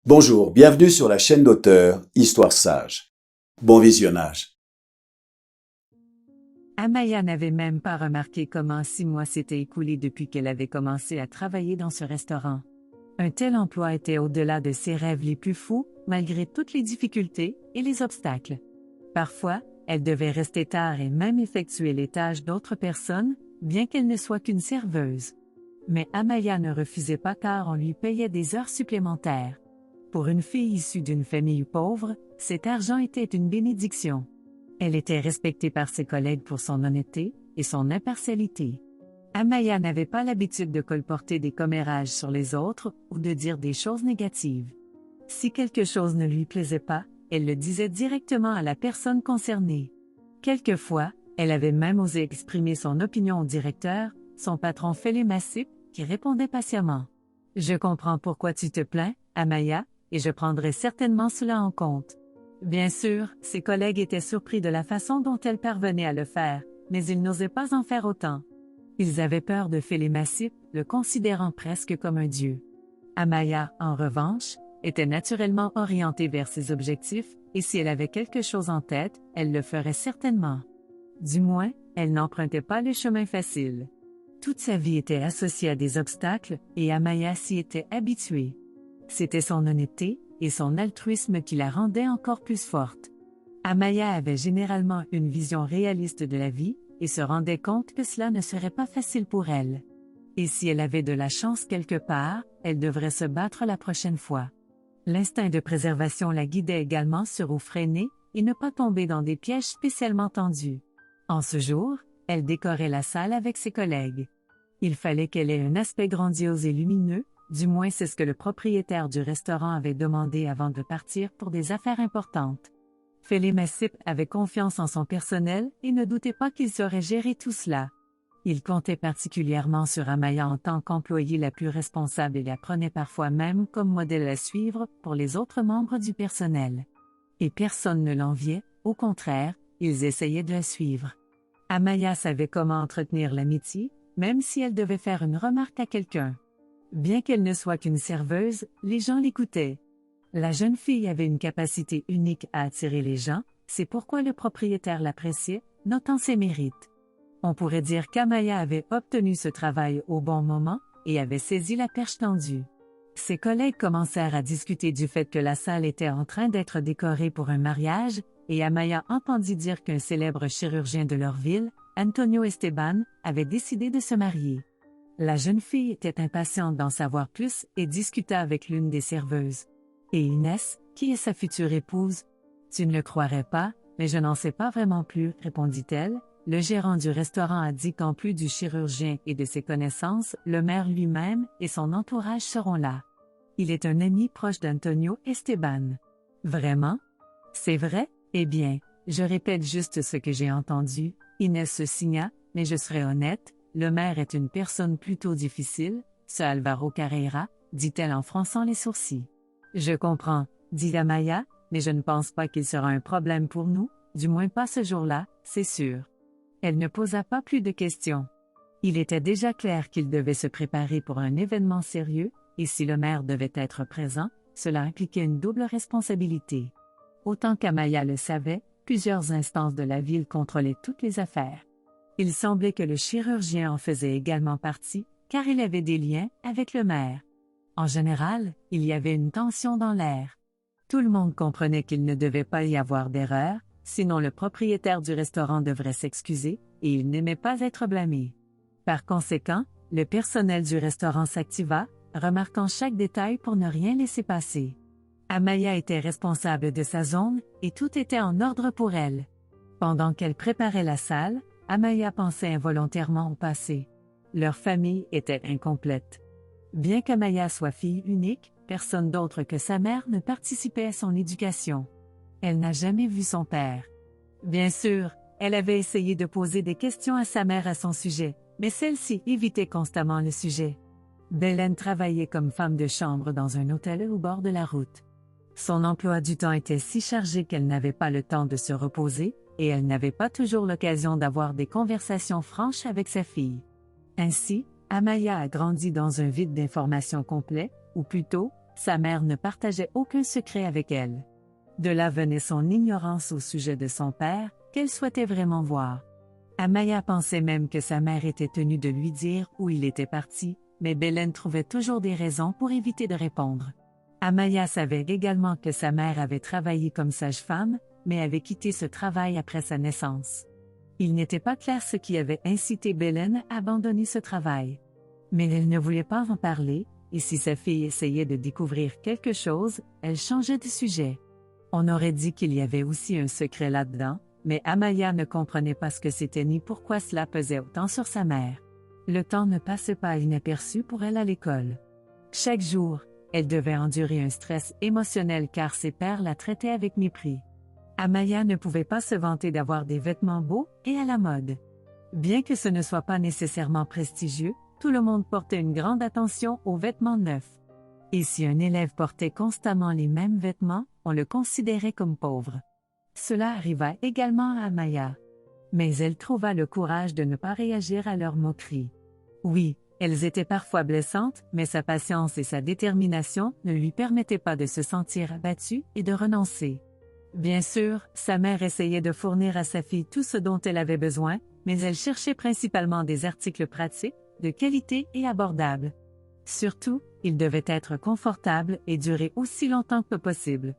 Bonjour, bienvenue sur la chaîne d'auteur Histoire sage. Bon visionnage. Amaya n'avait même pas remarqué comment 6 mois s'étaient écoulés depuis qu'elle avait commencé à travailler dans ce restaurant. Un tel emploi était au-delà de ses rêves les plus fous, malgré toutes les difficultés et les obstacles. Parfois, elle devait rester tard et même effectuer les tâches d'autres personnes, bien qu'elle ne soit qu'une serveuse. Mais Amaya ne refusait pas car on lui payait des heures supplémentaires. Pour une fille issue d'une famille pauvre, cet argent était une bénédiction. Elle était respectée par ses collègues pour son honnêteté et son impartialité. Amaya n'avait pas l'habitude de colporter des commérages sur les autres ou de dire des choses négatives. Si quelque chose ne lui plaisait pas, elle le disait directement à la personne concernée. Quelquefois, elle avait même osé exprimer son opinion au directeur, son patron Félix Massip, qui répondait patiemment. « Je comprends pourquoi tu te plains, Amaya, et je prendrai certainement cela en compte. » Bien sûr, ses collègues étaient surpris de la façon dont elle parvenait à le faire, mais ils n'osaient pas en faire autant. Ils avaient peur de Félix Massip, le considérant presque comme un dieu. Amaya, en revanche, était naturellement orientée vers ses objectifs, et si elle avait quelque chose en tête, elle le ferait certainement. Du moins, elle n'empruntait pas le chemin facile. Toute sa vie était associée à des obstacles, et Amaya s'y était habituée. C'était son honnêteté et son altruisme qui la rendaient encore plus forte. Amaya avait généralement une vision réaliste de la vie, et se rendait compte que cela ne serait pas facile pour elle. Et si elle avait de la chance quelque part, elle devrait se battre la prochaine fois. L'instinct de préservation la guidait également sur où freiner et ne pas tomber dans des pièges spécialement tendus. En ce jour, elle décorait la salle avec ses collègues. Il fallait qu'elle ait un aspect grandiose et lumineux, du moins c'est ce que le propriétaire du restaurant avait demandé avant de partir pour des affaires importantes. Félix Massip avait confiance en son personnel et ne doutait pas qu'il saurait gérer tout cela. Il comptait particulièrement sur Amaya en tant qu'employée la plus responsable et la prenait parfois même comme modèle à suivre pour les autres membres du personnel. Et personne ne l'enviait, au contraire, ils essayaient de la suivre. Amaya savait comment entretenir l'amitié, même si elle devait faire une remarque à quelqu'un. Bien qu'elle ne soit qu'une serveuse, les gens l'écoutaient. La jeune fille avait une capacité unique à attirer les gens, c'est pourquoi le propriétaire l'appréciait, notant ses mérites. On pourrait dire qu'Amaya avait obtenu ce travail au bon moment et avait saisi la perche tendue. Ses collègues commencèrent à discuter du fait que la salle était en train d'être décorée pour un mariage, et Amaya entendit dire qu'un célèbre chirurgien de leur ville, Antonio Esteban, avait décidé de se marier. La jeune fille était impatiente d'en savoir plus et discuta avec l'une des serveuses. « Et Inès, qui est sa future épouse? »« Tu ne le croirais pas, mais je n'en sais pas vraiment plus, » répondit-elle. Le gérant du restaurant a dit qu'en plus du chirurgien et de ses connaissances, le maire lui-même et son entourage seront là. Il est un ami proche d'Antonio Esteban. Vraiment? C'est vrai? Eh bien, je répète juste ce que j'ai entendu. Inès se signa, mais je serai honnête, le maire est une personne plutôt difficile, ce Alvaro Carreira, dit-elle en fronçant les sourcils. Je comprends, dit Amaya, mais je ne pense pas qu'il sera un problème pour nous, du moins pas ce jour-là, c'est sûr. Elle ne posa pas plus de questions. Il était déjà clair qu'il devait se préparer pour un événement sérieux, et si le maire devait être présent, cela impliquait une double responsabilité. Autant qu'Amaya le savait, plusieurs instances de la ville contrôlaient toutes les affaires. Il semblait que le chirurgien en faisait également partie, car il avait des liens avec le maire. En général, il y avait une tension dans l'air. Tout le monde comprenait qu'il ne devait pas y avoir d'erreur, sinon le propriétaire du restaurant devrait s'excuser, et il n'aimait pas être blâmé. Par conséquent, le personnel du restaurant s'activa, remarquant chaque détail pour ne rien laisser passer. Amaya était responsable de sa zone, et tout était en ordre pour elle. Pendant qu'elle préparait la salle, Amaya pensait involontairement au passé. Leur famille était incomplète. Bien qu'Amaya soit fille unique, personne d'autre que sa mère ne participait à son éducation. Elle n'a jamais vu son père. Bien sûr, elle avait essayé de poser des questions à sa mère à son sujet, mais celle-ci évitait constamment le sujet. Belen travaillait comme femme de chambre dans un hôtel au bord de la route. Son emploi du temps était si chargé qu'elle n'avait pas le temps de se reposer, et elle n'avait pas toujours l'occasion d'avoir des conversations franches avec sa fille. Ainsi, Amaya a grandi dans un vide d'informations complet, ou plutôt, sa mère ne partageait aucun secret avec elle. De là venait son ignorance au sujet de son père, qu'elle souhaitait vraiment voir. Amaya pensait même que sa mère était tenue de lui dire où il était parti, mais Belen trouvait toujours des raisons pour éviter de répondre. Amaya savait également que sa mère avait travaillé comme sage-femme, mais avait quitté ce travail après sa naissance. Il n'était pas clair ce qui avait incité Belen à abandonner ce travail. Mais elle ne voulait pas en parler, et si sa fille essayait de découvrir quelque chose, elle changeait de sujet. On aurait dit qu'il y avait aussi un secret là-dedans, mais Amaya ne comprenait pas ce que c'était ni pourquoi cela pesait autant sur sa mère. Le temps ne passait pas inaperçu pour elle à l'école. Chaque jour, elle devait endurer un stress émotionnel car ses pairs la traitaient avec mépris. Amaya ne pouvait pas se vanter d'avoir des vêtements beaux et à la mode. Bien que ce ne soit pas nécessairement prestigieux, tout le monde portait une grande attention aux vêtements neufs. Et si un élève portait constamment les mêmes vêtements, on le considérait comme pauvre. Cela arriva également à Amaya. Mais elle trouva le courage de ne pas réagir à leurs moqueries. Oui, elles étaient parfois blessantes, mais sa patience et sa détermination ne lui permettaient pas de se sentir abattue et de renoncer. Bien sûr, sa mère essayait de fournir à sa fille tout ce dont elle avait besoin, mais elle cherchait principalement des articles pratiques, de qualité et abordables. Surtout, ils devaient être confortables et durer aussi longtemps que possible.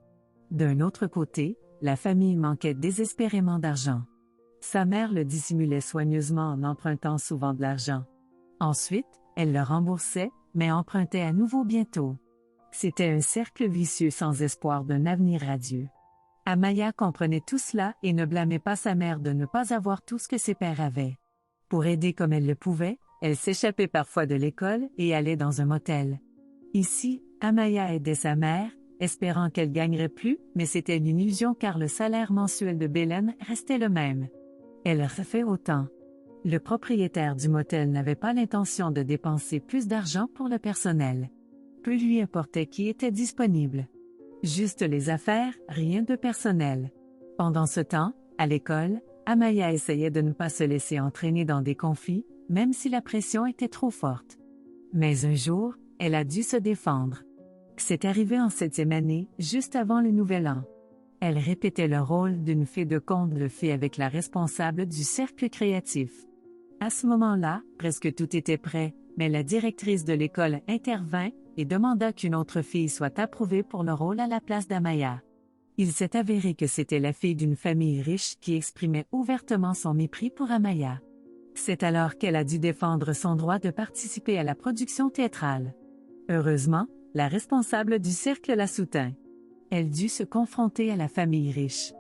D'un autre côté, la famille manquait désespérément d'argent. Sa mère le dissimulait soigneusement en empruntant souvent de l'argent. Ensuite, elle le remboursait, mais empruntait à nouveau bientôt. C'était un cercle vicieux sans espoir d'un avenir radieux. Amaya comprenait tout cela et ne blâmait pas sa mère de ne pas avoir tout ce que ses pères avaient. Pour aider comme elle le pouvait, elle s'échappait parfois de l'école et allait dans un motel. Ici, Amaya aidait sa mère, espérant qu'elle gagnerait plus, mais c'était une illusion car le salaire mensuel de Belen restait le même. Elle refait autant. Le propriétaire du motel n'avait pas l'intention de dépenser plus d'argent pour le personnel. Peu lui importait qui était disponible. Juste les affaires, rien de personnel. Pendant ce temps, à l'école, Amaya essayait de ne pas se laisser entraîner dans des conflits, même si la pression était trop forte. Mais un jour, elle a dû se défendre. C'est arrivé en 7e année, juste avant le Nouvel An. Elle répétait le rôle d'une fée de conte de fée avec la responsable du cercle créatif. À ce moment-là, presque tout était prêt, mais la directrice de l'école intervint et demanda qu'une autre fille soit approuvée pour le rôle à la place d'Amaya. Il s'est avéré que c'était la fille d'une famille riche qui exprimait ouvertement son mépris pour Amaya. C'est alors qu'elle a dû défendre son droit de participer à la production théâtrale. Heureusement, la responsable du cercle la soutint. Elle dut se confronter à la famille riche.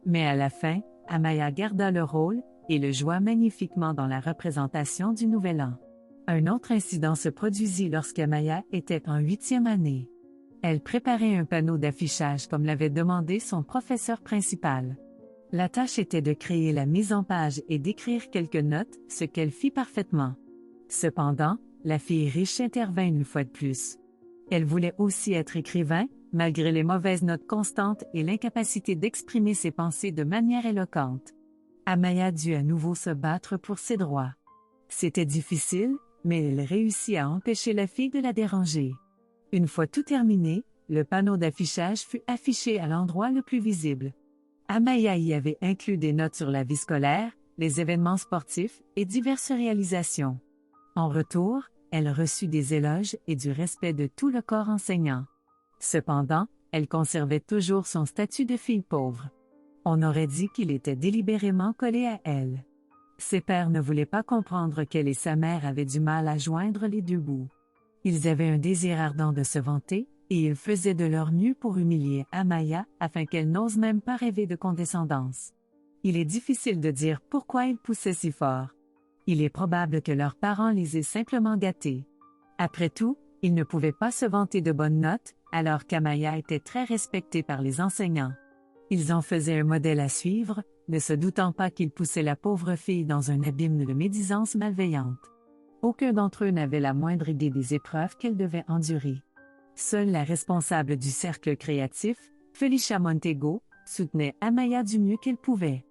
Mais à la fin, Amaya garda le rôle et le joua magnifiquement dans la représentation du Nouvel An. Un autre incident se produisit lorsqu'Amaya était en 8e année. Elle préparait un panneau d'affichage comme l'avait demandé son professeur principal. La tâche était de créer la mise en page et d'écrire quelques notes, ce qu'elle fit parfaitement. Cependant, la fille riche intervint une fois de plus. Elle voulait aussi être écrivain, malgré les mauvaises notes constantes et l'incapacité d'exprimer ses pensées de manière éloquente. Amaya dut à nouveau se battre pour ses droits. C'était difficile, mais elle réussit à empêcher la fille de la déranger. Une fois tout terminé, le panneau d'affichage fut affiché à l'endroit le plus visible. Amaya y avait inclus des notes sur la vie scolaire, les événements sportifs et diverses réalisations. En retour, elle reçut des éloges et du respect de tout le corps enseignant. Cependant, elle conservait toujours son statut de fille pauvre. On aurait dit qu'il était délibérément collé à elle. Ses pères ne voulaient pas comprendre qu'elle et sa mère avaient du mal à joindre les deux bouts. Ils avaient un désir ardent de se vanter, et ils faisaient de leur mieux pour humilier Amaya afin qu'elle n'ose même pas rêver de condescendance. Il est difficile de dire pourquoi ils poussaient si fort. Il est probable que leurs parents les aient simplement gâtés. Après tout, ils ne pouvaient pas se vanter de bonnes notes, alors qu'Amaya était très respectée par les enseignants. Ils en faisaient un modèle à suivre, ne se doutant pas qu'ils poussaient la pauvre fille dans un abîme de médisance malveillante. Aucun d'entre eux n'avait la moindre idée des épreuves qu'elle devait endurer. Seule la responsable du cercle créatif, Felicia Montego, soutenait Amaya du mieux qu'elle pouvait.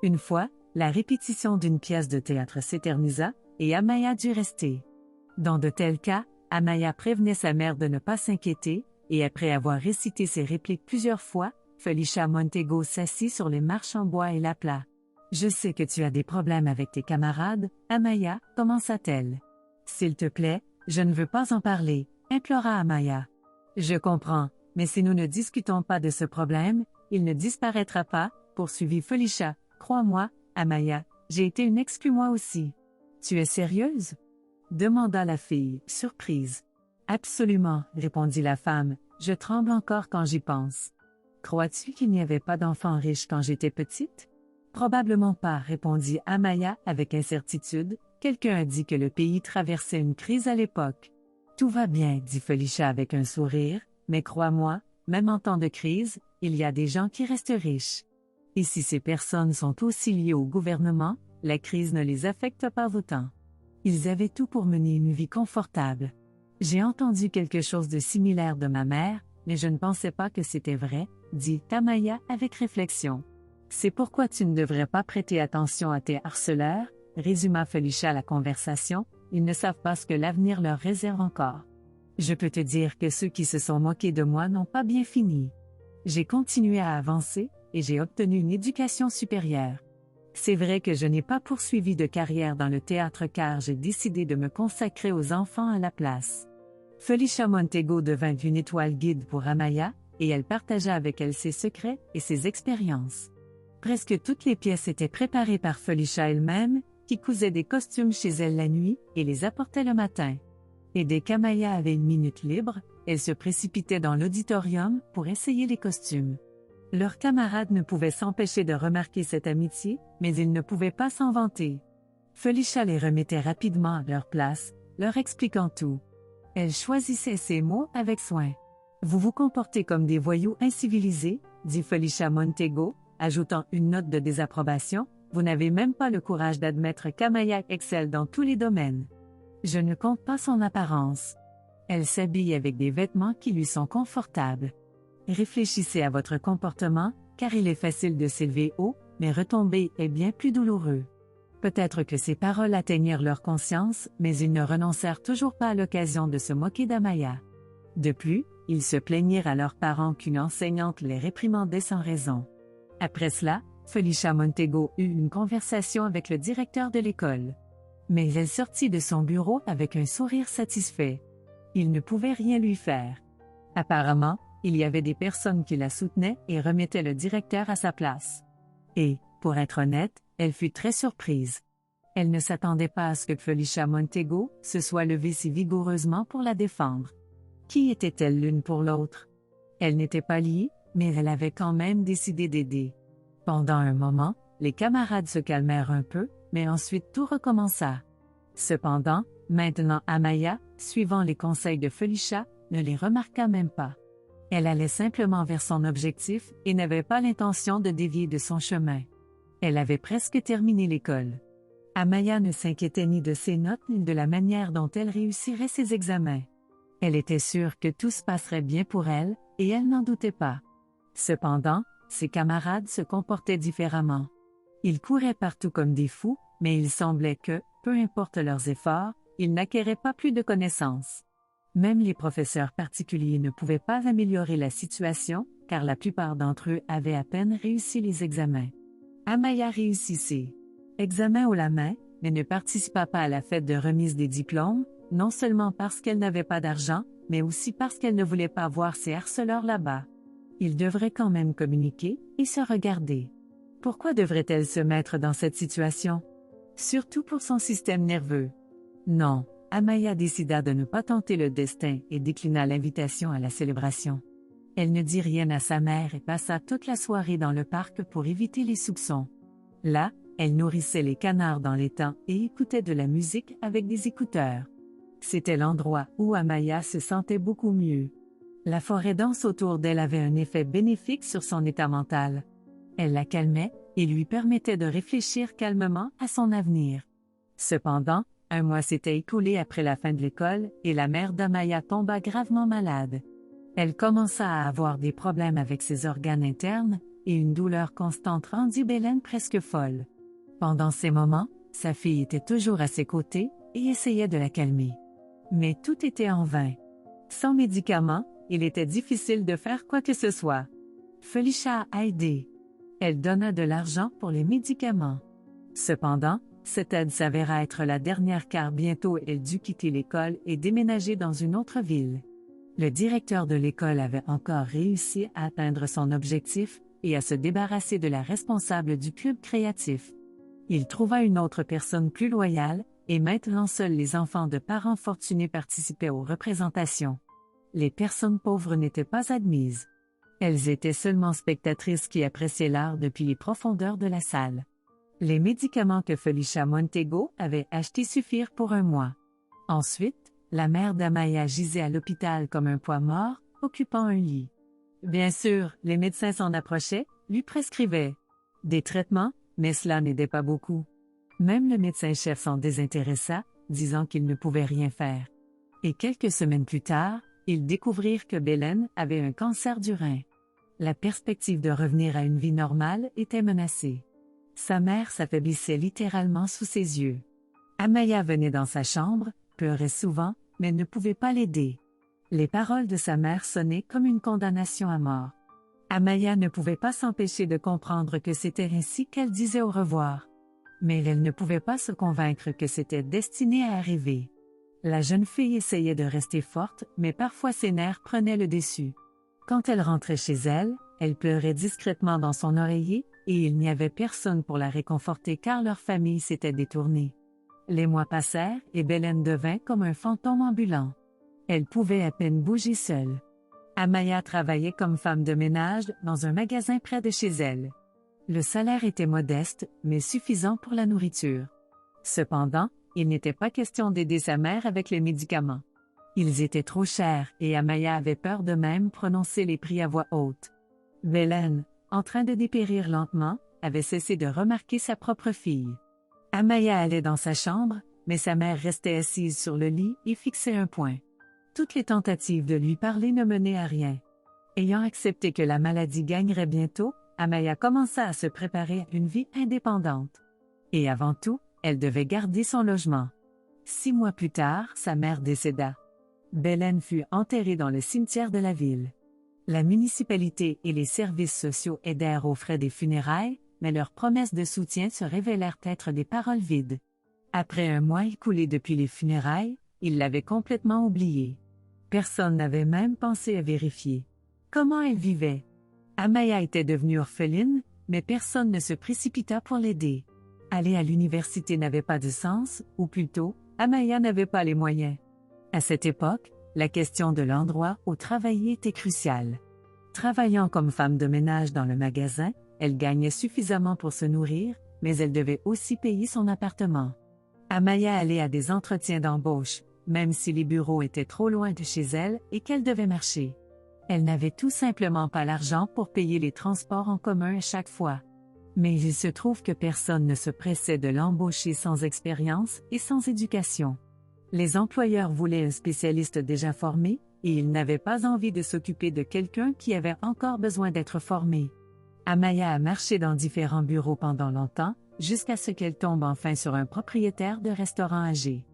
Une fois, la répétition d'une pièce de théâtre s'éternisa, et Amaya dut rester. Dans de tels cas, Amaya prévenait sa mère de ne pas s'inquiéter, et après avoir récité ses répliques plusieurs fois, Felicia Montego s'assit sur les marches en bois et l'appela. « Je sais que tu as des problèmes avec tes camarades, Amaya, commença-t-elle. « S'il te plaît, je ne veux pas en parler, implora Amaya. « Je comprends, mais si nous ne discutons pas de ce problème, il ne disparaîtra pas, poursuivit Felicia. Crois-moi, Amaya, j'ai été une exclue moi aussi. »« Tu es sérieuse ?» demanda la fille, surprise. « Absolument, répondit la femme, je tremble encore quand j'y pense. »« Crois-tu qu'il n'y avait pas d'enfants riches quand j'étais petite ?» Probablement pas, répondit Amaya avec incertitude. Quelqu'un a dit que le pays traversait une crise à l'époque. Tout va bien, dit Felicia avec un sourire, mais crois-moi, même en temps de crise, il y a des gens qui restent riches. Et si ces personnes sont aussi liées au gouvernement, la crise ne les affecte pas autant. Ils avaient tout pour mener une vie confortable. J'ai entendu quelque chose de similaire de ma mère, mais je ne pensais pas que c'était vrai, dit Amaya avec réflexion. C'est pourquoi tu ne devrais pas prêter attention à tes harceleurs, résuma Felicia la conversation, ils ne savent pas ce que l'avenir leur réserve encore. Je peux te dire que ceux qui se sont moqués de moi n'ont pas bien fini. J'ai continué à avancer, et j'ai obtenu une éducation supérieure. C'est vrai que je n'ai pas poursuivi de carrière dans le théâtre car j'ai décidé de me consacrer aux enfants à la place. Felicia Montego devint une étoile guide pour Amaya, et elle partagea avec elle ses secrets et ses expériences. Presque toutes les pièces étaient préparées par Felicia elle-même, qui cousait des costumes chez elle la nuit et les apportait le matin. Et dès qu'Amaya avait une minute libre, elle se précipitait dans l'auditorium pour essayer les costumes. Leurs camarades ne pouvaient s'empêcher de remarquer cette amitié, mais ils ne pouvaient pas s'en vanter. Felicia les remettait rapidement à leur place, leur expliquant tout. Elle choisissait ses mots avec soin. « Vous vous comportez comme des voyous incivilisés, » dit Felicia Montego, ajoutant une note de désapprobation, « vous n'avez même pas le courage d'admettre qu'Amaya excelle dans tous les domaines. Je ne compte pas son apparence. Elle s'habille avec des vêtements qui lui sont confortables. Réfléchissez à votre comportement, car il est facile de s'élever haut, mais retomber est bien plus douloureux. » Peut-être que ces paroles atteignirent leur conscience, mais ils ne renoncèrent toujours pas à l'occasion de se moquer d'Amaya. De plus, ils se plaignirent à leurs parents qu'une enseignante les réprimandait sans raison. Après cela, Felicia Montego eut une conversation avec le directeur de l'école. Mais elle sortit de son bureau avec un sourire satisfait. Il ne pouvait rien lui faire. Apparemment, il y avait des personnes qui la soutenaient et remettaient le directeur à sa place. Et, pour être honnête, elle fut très surprise. Elle ne s'attendait pas à ce que Felicia Montego se soit levée si vigoureusement pour la défendre. Qui était-elle l'une pour l'autre? Elle n'était pas liée, mais elle avait quand même décidé d'aider. Pendant un moment, les camarades se calmèrent un peu, mais ensuite tout recommença. Cependant, maintenant Amaya, suivant les conseils de Felicia, ne les remarqua même pas. Elle allait simplement vers son objectif et n'avait pas l'intention de dévier de son chemin. Elle avait presque terminé l'école. Amaya ne s'inquiétait ni de ses notes ni de la manière dont elle réussirait ses examens. Elle était sûre que tout se passerait bien pour elle, et elle n'en doutait pas. Cependant, ses camarades se comportaient différemment. Ils couraient partout comme des fous, mais il semblait que, peu importe leurs efforts, ils n'acquéraient pas plus de connaissances. Même les professeurs particuliers ne pouvaient pas améliorer la situation, car la plupart d'entre eux avaient à peine réussi les examens. Amaya réussissait. Examen haut la main, mais ne participa pas à la fête de remise des diplômes, non seulement parce qu'elle n'avait pas d'argent, mais aussi parce qu'elle ne voulait pas voir ses harceleurs là-bas. Ils devraient quand même communiquer et se regarder. Pourquoi devrait-elle se mettre dans cette situation? Surtout pour son système nerveux. Non, Amaya décida de ne pas tenter le destin et déclina l'invitation à la célébration. Elle ne dit rien à sa mère et passa toute la soirée dans le parc pour éviter les soupçons. Là, elle nourrissait les canards dans l'étang et écoutait de la musique avec des écouteurs. C'était l'endroit où Amaya se sentait beaucoup mieux. La forêt dense autour d'elle avait un effet bénéfique sur son état mental. Elle la calmait et lui permettait de réfléchir calmement à son avenir. Cependant, un mois s'était écoulé après la fin de l'école et la mère d'Amaya tomba gravement malade. Elle commença à avoir des problèmes avec ses organes internes et une douleur constante rendit Belen presque folle. Pendant ces moments, sa fille était toujours à ses côtés et essayait de la calmer. Mais tout était en vain. Sans médicaments, il était difficile de faire quoi que ce soit. Felicia a aidé. Elle donna de l'argent pour les médicaments. Cependant, cette aide s'avéra être la dernière car bientôt elle dut quitter l'école et déménager dans une autre ville. Le directeur de l'école avait encore réussi à atteindre son objectif et à se débarrasser de la responsable du club créatif. Il trouva une autre personne plus loyale, et maintenant seuls les enfants de parents fortunés participaient aux représentations. Les personnes pauvres n'étaient pas admises. Elles étaient seulement spectatrices qui appréciaient l'art depuis les profondeurs de la salle. Les médicaments que Felicia Montego avait achetés suffirent pour un mois. Ensuite, la mère d'Amaya gisait à l'hôpital comme un poids mort, occupant un lit. Bien sûr, les médecins s'en approchaient, lui prescrivaient des traitements, mais cela n'aidait pas beaucoup. Même le médecin-chef s'en désintéressa, disant qu'il ne pouvait rien faire. Et quelques semaines plus tard, ils découvrirent que Belen avait un cancer du rein. La perspective de revenir à une vie normale était menacée. Sa mère s'affaiblissait littéralement sous ses yeux. Amaya venait dans sa chambre, pleurait souvent, mais ne pouvait pas l'aider. Les paroles de sa mère sonnaient comme une condamnation à mort. Amaya ne pouvait pas s'empêcher de comprendre que c'était ainsi qu'elle disait au revoir. Mais elle ne pouvait pas se convaincre que c'était destiné à arriver. La jeune fille essayait de rester forte, mais parfois ses nerfs prenaient le dessus. Quand elle rentrait chez elle, elle pleurait discrètement dans son oreiller, et il n'y avait personne pour la réconforter car leur famille s'était détournée. Les mois passèrent et Belen devint comme un fantôme ambulant. Elle pouvait à peine bouger seule. Amaya travaillait comme femme de ménage dans un magasin près de chez elle. Le salaire était modeste, mais suffisant pour la nourriture. Cependant, il n'était pas question d'aider sa mère avec les médicaments. Ils étaient trop chers et Amaya avait peur de même prononcer les prix à voix haute. Belen, en train de dépérir lentement, avait cessé de remarquer sa propre fille. Amaya allait dans sa chambre, mais sa mère restait assise sur le lit et fixait un point. Toutes les tentatives de lui parler ne menaient à rien. Ayant accepté que la maladie gagnerait bientôt, Amaya commença à se préparer à une vie indépendante. Et avant tout, elle devait garder son logement. 6 mois plus tard, sa mère décéda. Belen fut enterrée dans le cimetière de la ville. La municipalité et les services sociaux aidèrent aux frais des funérailles, mais leurs promesses de soutien se révélèrent être des paroles vides. Après un mois écoulé depuis les funérailles, ils l'avaient complètement oubliée. Personne n'avait même pensé à vérifier comment elle vivait. Amaya était devenue orpheline, mais personne ne se précipita pour l'aider. Aller à l'université n'avait pas de sens, ou plutôt, Amaya n'avait pas les moyens. À cette époque, la question de l'endroit où travailler était cruciale. Travaillant comme femme de ménage dans le magasin, elle gagnait suffisamment pour se nourrir, mais elle devait aussi payer son appartement. Amaya allait à des entretiens d'embauche, même si les bureaux étaient trop loin de chez elle et qu'elle devait marcher. Elle n'avait tout simplement pas l'argent pour payer les transports en commun à chaque fois. Mais il se trouve que personne ne se pressait de l'embaucher sans expérience et sans éducation. Les employeurs voulaient un spécialiste déjà formé, et ils n'avaient pas envie de s'occuper de quelqu'un qui avait encore besoin d'être formé. Amaya a marché dans différents bureaux pendant longtemps, jusqu'à ce qu'elle tombe enfin sur un propriétaire de restaurant âgé.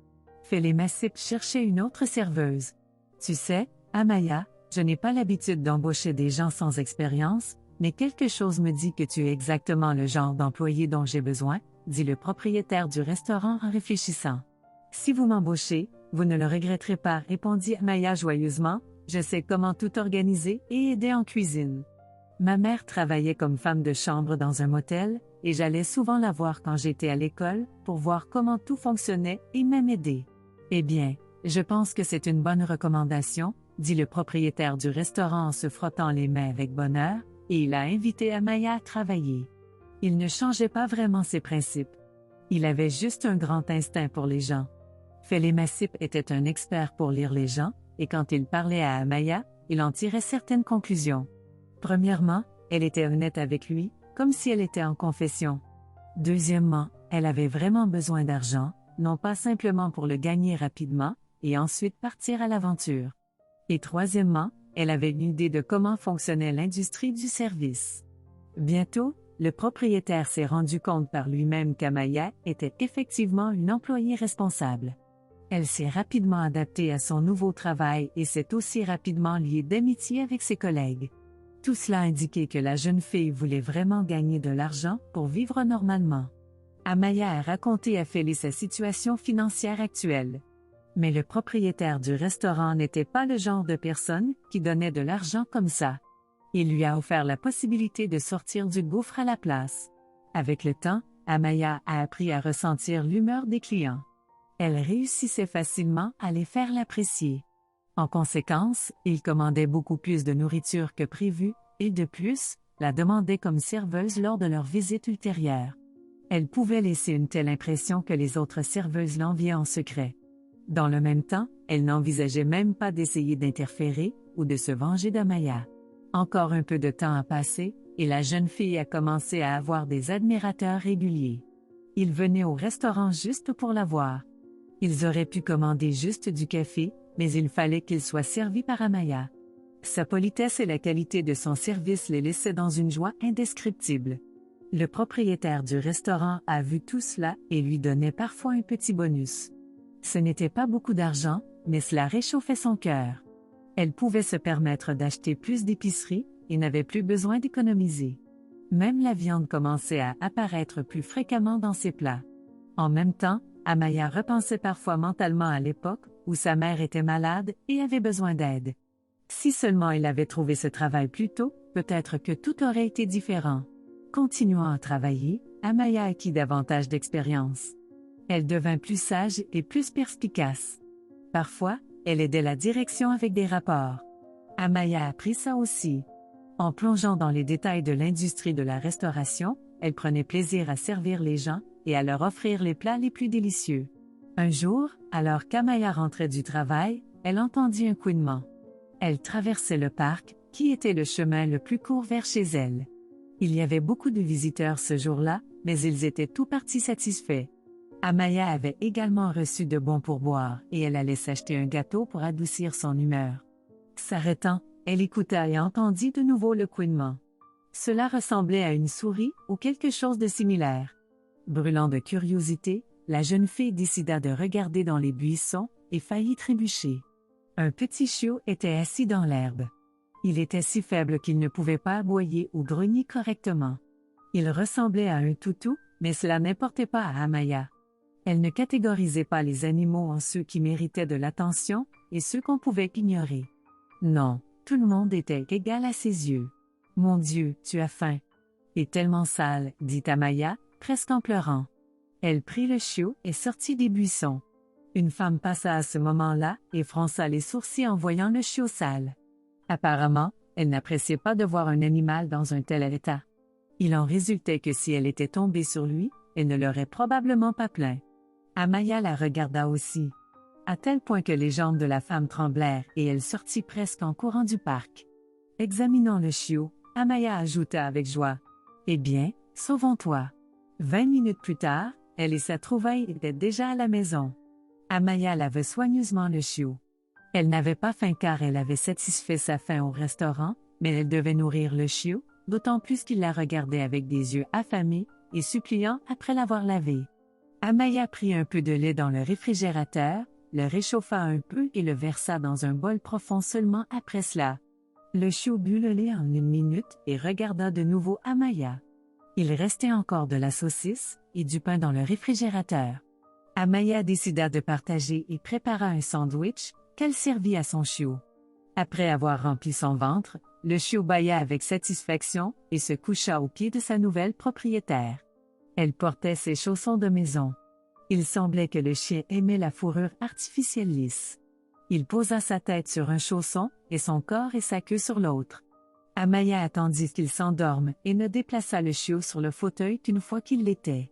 Felicia cherchait une autre serveuse. « Tu sais, Amaya, je n'ai pas l'habitude d'embaucher des gens sans expérience, mais quelque chose me dit que tu es exactement le genre d'employé dont j'ai besoin, » dit le propriétaire du restaurant en réfléchissant. « Si vous m'embauchez, vous ne le regretterez pas, » répondit Amaya joyeusement, « je sais comment tout organiser et aider en cuisine. Ma mère travaillait comme femme de chambre dans un motel, et j'allais souvent la voir quand j'étais à l'école, pour voir comment tout fonctionnait et même aider. Eh bien, je pense que c'est une bonne recommandation, » dit le propriétaire du restaurant en se frottant les mains avec bonheur, et il a invité Amaya à travailler. Il ne changeait pas vraiment ses principes. Il avait juste un grand instinct pour les gens. Felicia était un expert pour lire les gens, et quand il parlait à Amaya, il en tirait certaines conclusions. Premièrement, elle était honnête avec lui, comme si elle était en confession. Deuxièmement, elle avait vraiment besoin d'argent, non pas simplement pour le gagner rapidement, et ensuite partir à l'aventure. Et troisièmement, elle avait une idée de comment fonctionnait l'industrie du service. Bientôt, le propriétaire s'est rendu compte par lui-même qu'Amaya était effectivement une employée responsable. Elle s'est rapidement adaptée à son nouveau travail et s'est aussi rapidement liée d'amitié avec ses collègues. Tout cela indiquait que la jeune fille voulait vraiment gagner de l'argent pour vivre normalement. Amaya a raconté à Feli sa situation financière actuelle. Mais le propriétaire du restaurant n'était pas le genre de personne qui donnait de l'argent comme ça. Il lui a offert la possibilité de sortir du gouffre à la place. Avec le temps, Amaya a appris à ressentir l'humeur des clients. Elle réussissait facilement à les faire l'apprécier. En conséquence, il commandait beaucoup plus de nourriture que prévu, et de plus, la demandait comme serveuse lors de leur visite ultérieure. Elle pouvait laisser une telle impression que les autres serveuses l'enviaient en secret. Dans le même temps, elle n'envisageait même pas d'essayer d'interférer ou de se venger d'Amaya. Encore un peu de temps a passé, et la jeune fille a commencé à avoir des admirateurs réguliers. Ils venaient au restaurant juste pour la voir. Ils auraient pu commander juste du café, mais il fallait qu'il soit servi par Amaya. Sa politesse et la qualité de son service les laissaient dans une joie indescriptible. Le propriétaire du restaurant a vu tout cela et lui donnait parfois un petit bonus. Ce n'était pas beaucoup d'argent, mais cela réchauffait son cœur. Elle pouvait se permettre d'acheter plus d'épicerie et n'avait plus besoin d'économiser. Même la viande commençait à apparaître plus fréquemment dans ses plats. En même temps, Amaya repensait parfois mentalement à l'époque où sa mère était malade et avait besoin d'aide. Si seulement elle avait trouvé ce travail plus tôt, peut-être que tout aurait été différent. Continuant à travailler, Amaya acquit davantage d'expérience. Elle devint plus sage et plus perspicace. Parfois, elle aidait la direction avec des rapports. Amaya a appris ça aussi. En plongeant dans les détails de l'industrie de la restauration, elle prenait plaisir à servir les gens et à leur offrir les plats les plus délicieux. Un jour, alors qu'Amaya rentrait du travail, elle entendit un couinement. Elle traversait le parc, qui était le chemin le plus court vers chez elle. Il y avait beaucoup de visiteurs ce jour-là, mais ils étaient tout partis satisfaits. Amaya avait également reçu de bons pourboires et elle allait s'acheter un gâteau pour adoucir son humeur. S'arrêtant, elle écouta et entendit de nouveau le couinement. Cela ressemblait à une souris ou quelque chose de similaire. Brûlant de curiosité, la jeune fille décida de regarder dans les buissons et faillit trébucher. Un petit chiot était assis dans l'herbe. Il était si faible qu'il ne pouvait pas aboyer ou grogner correctement. Il ressemblait à un toutou, mais cela n'importait pas à Amaya. Elle ne catégorisait pas les animaux en ceux qui méritaient de l'attention et ceux qu'on pouvait ignorer. Non, tout le monde était égal à ses yeux. « Mon Dieu, tu as faim. »« Et tellement sale, » dit Amaya, presque en pleurant. Elle prit le chiot et sortit des buissons. Une femme passa à ce moment-là et fronça les sourcils en voyant le chiot sale. Apparemment, elle n'appréciait pas de voir un animal dans un tel état. Il en résultait que si elle était tombée sur lui, elle ne l'aurait probablement pas plaint. Amaya la regarda aussi, à tel point que les jambes de la femme tremblèrent et elle sortit presque en courant du parc. Examinant le chiot, Amaya ajouta avec joie. « Eh bien, sauvons-toi. » 20 minutes plus tard, elle et sa trouvaille étaient déjà à la maison. Amaya lavait soigneusement le chiot. Elle n'avait pas faim car elle avait satisfait sa faim au restaurant, mais elle devait nourrir le chiot, d'autant plus qu'il la regardait avec des yeux affamés et suppliants après l'avoir lavé. Amaya prit un peu de lait dans le réfrigérateur, le réchauffa un peu et le versa dans un bol profond seulement après cela. Le chiot but le lait en 1 minute et regarda de nouveau Amaya. Il restait encore de la saucisse et du pain dans le réfrigérateur. Amaya décida de partager et prépara un sandwich qu'elle servit à son chiot. Après avoir rempli son ventre, le chiot bâilla avec satisfaction et se coucha aux pieds de sa nouvelle propriétaire. Elle portait ses chaussons de maison. Il semblait que le chien aimait la fourrure artificielle lisse. Il posa sa tête sur un chausson et son corps et sa queue sur l'autre. Amaya attendit qu'il s'endorme et ne déplaça le chiot sur le fauteuil qu'une fois qu'il l'était.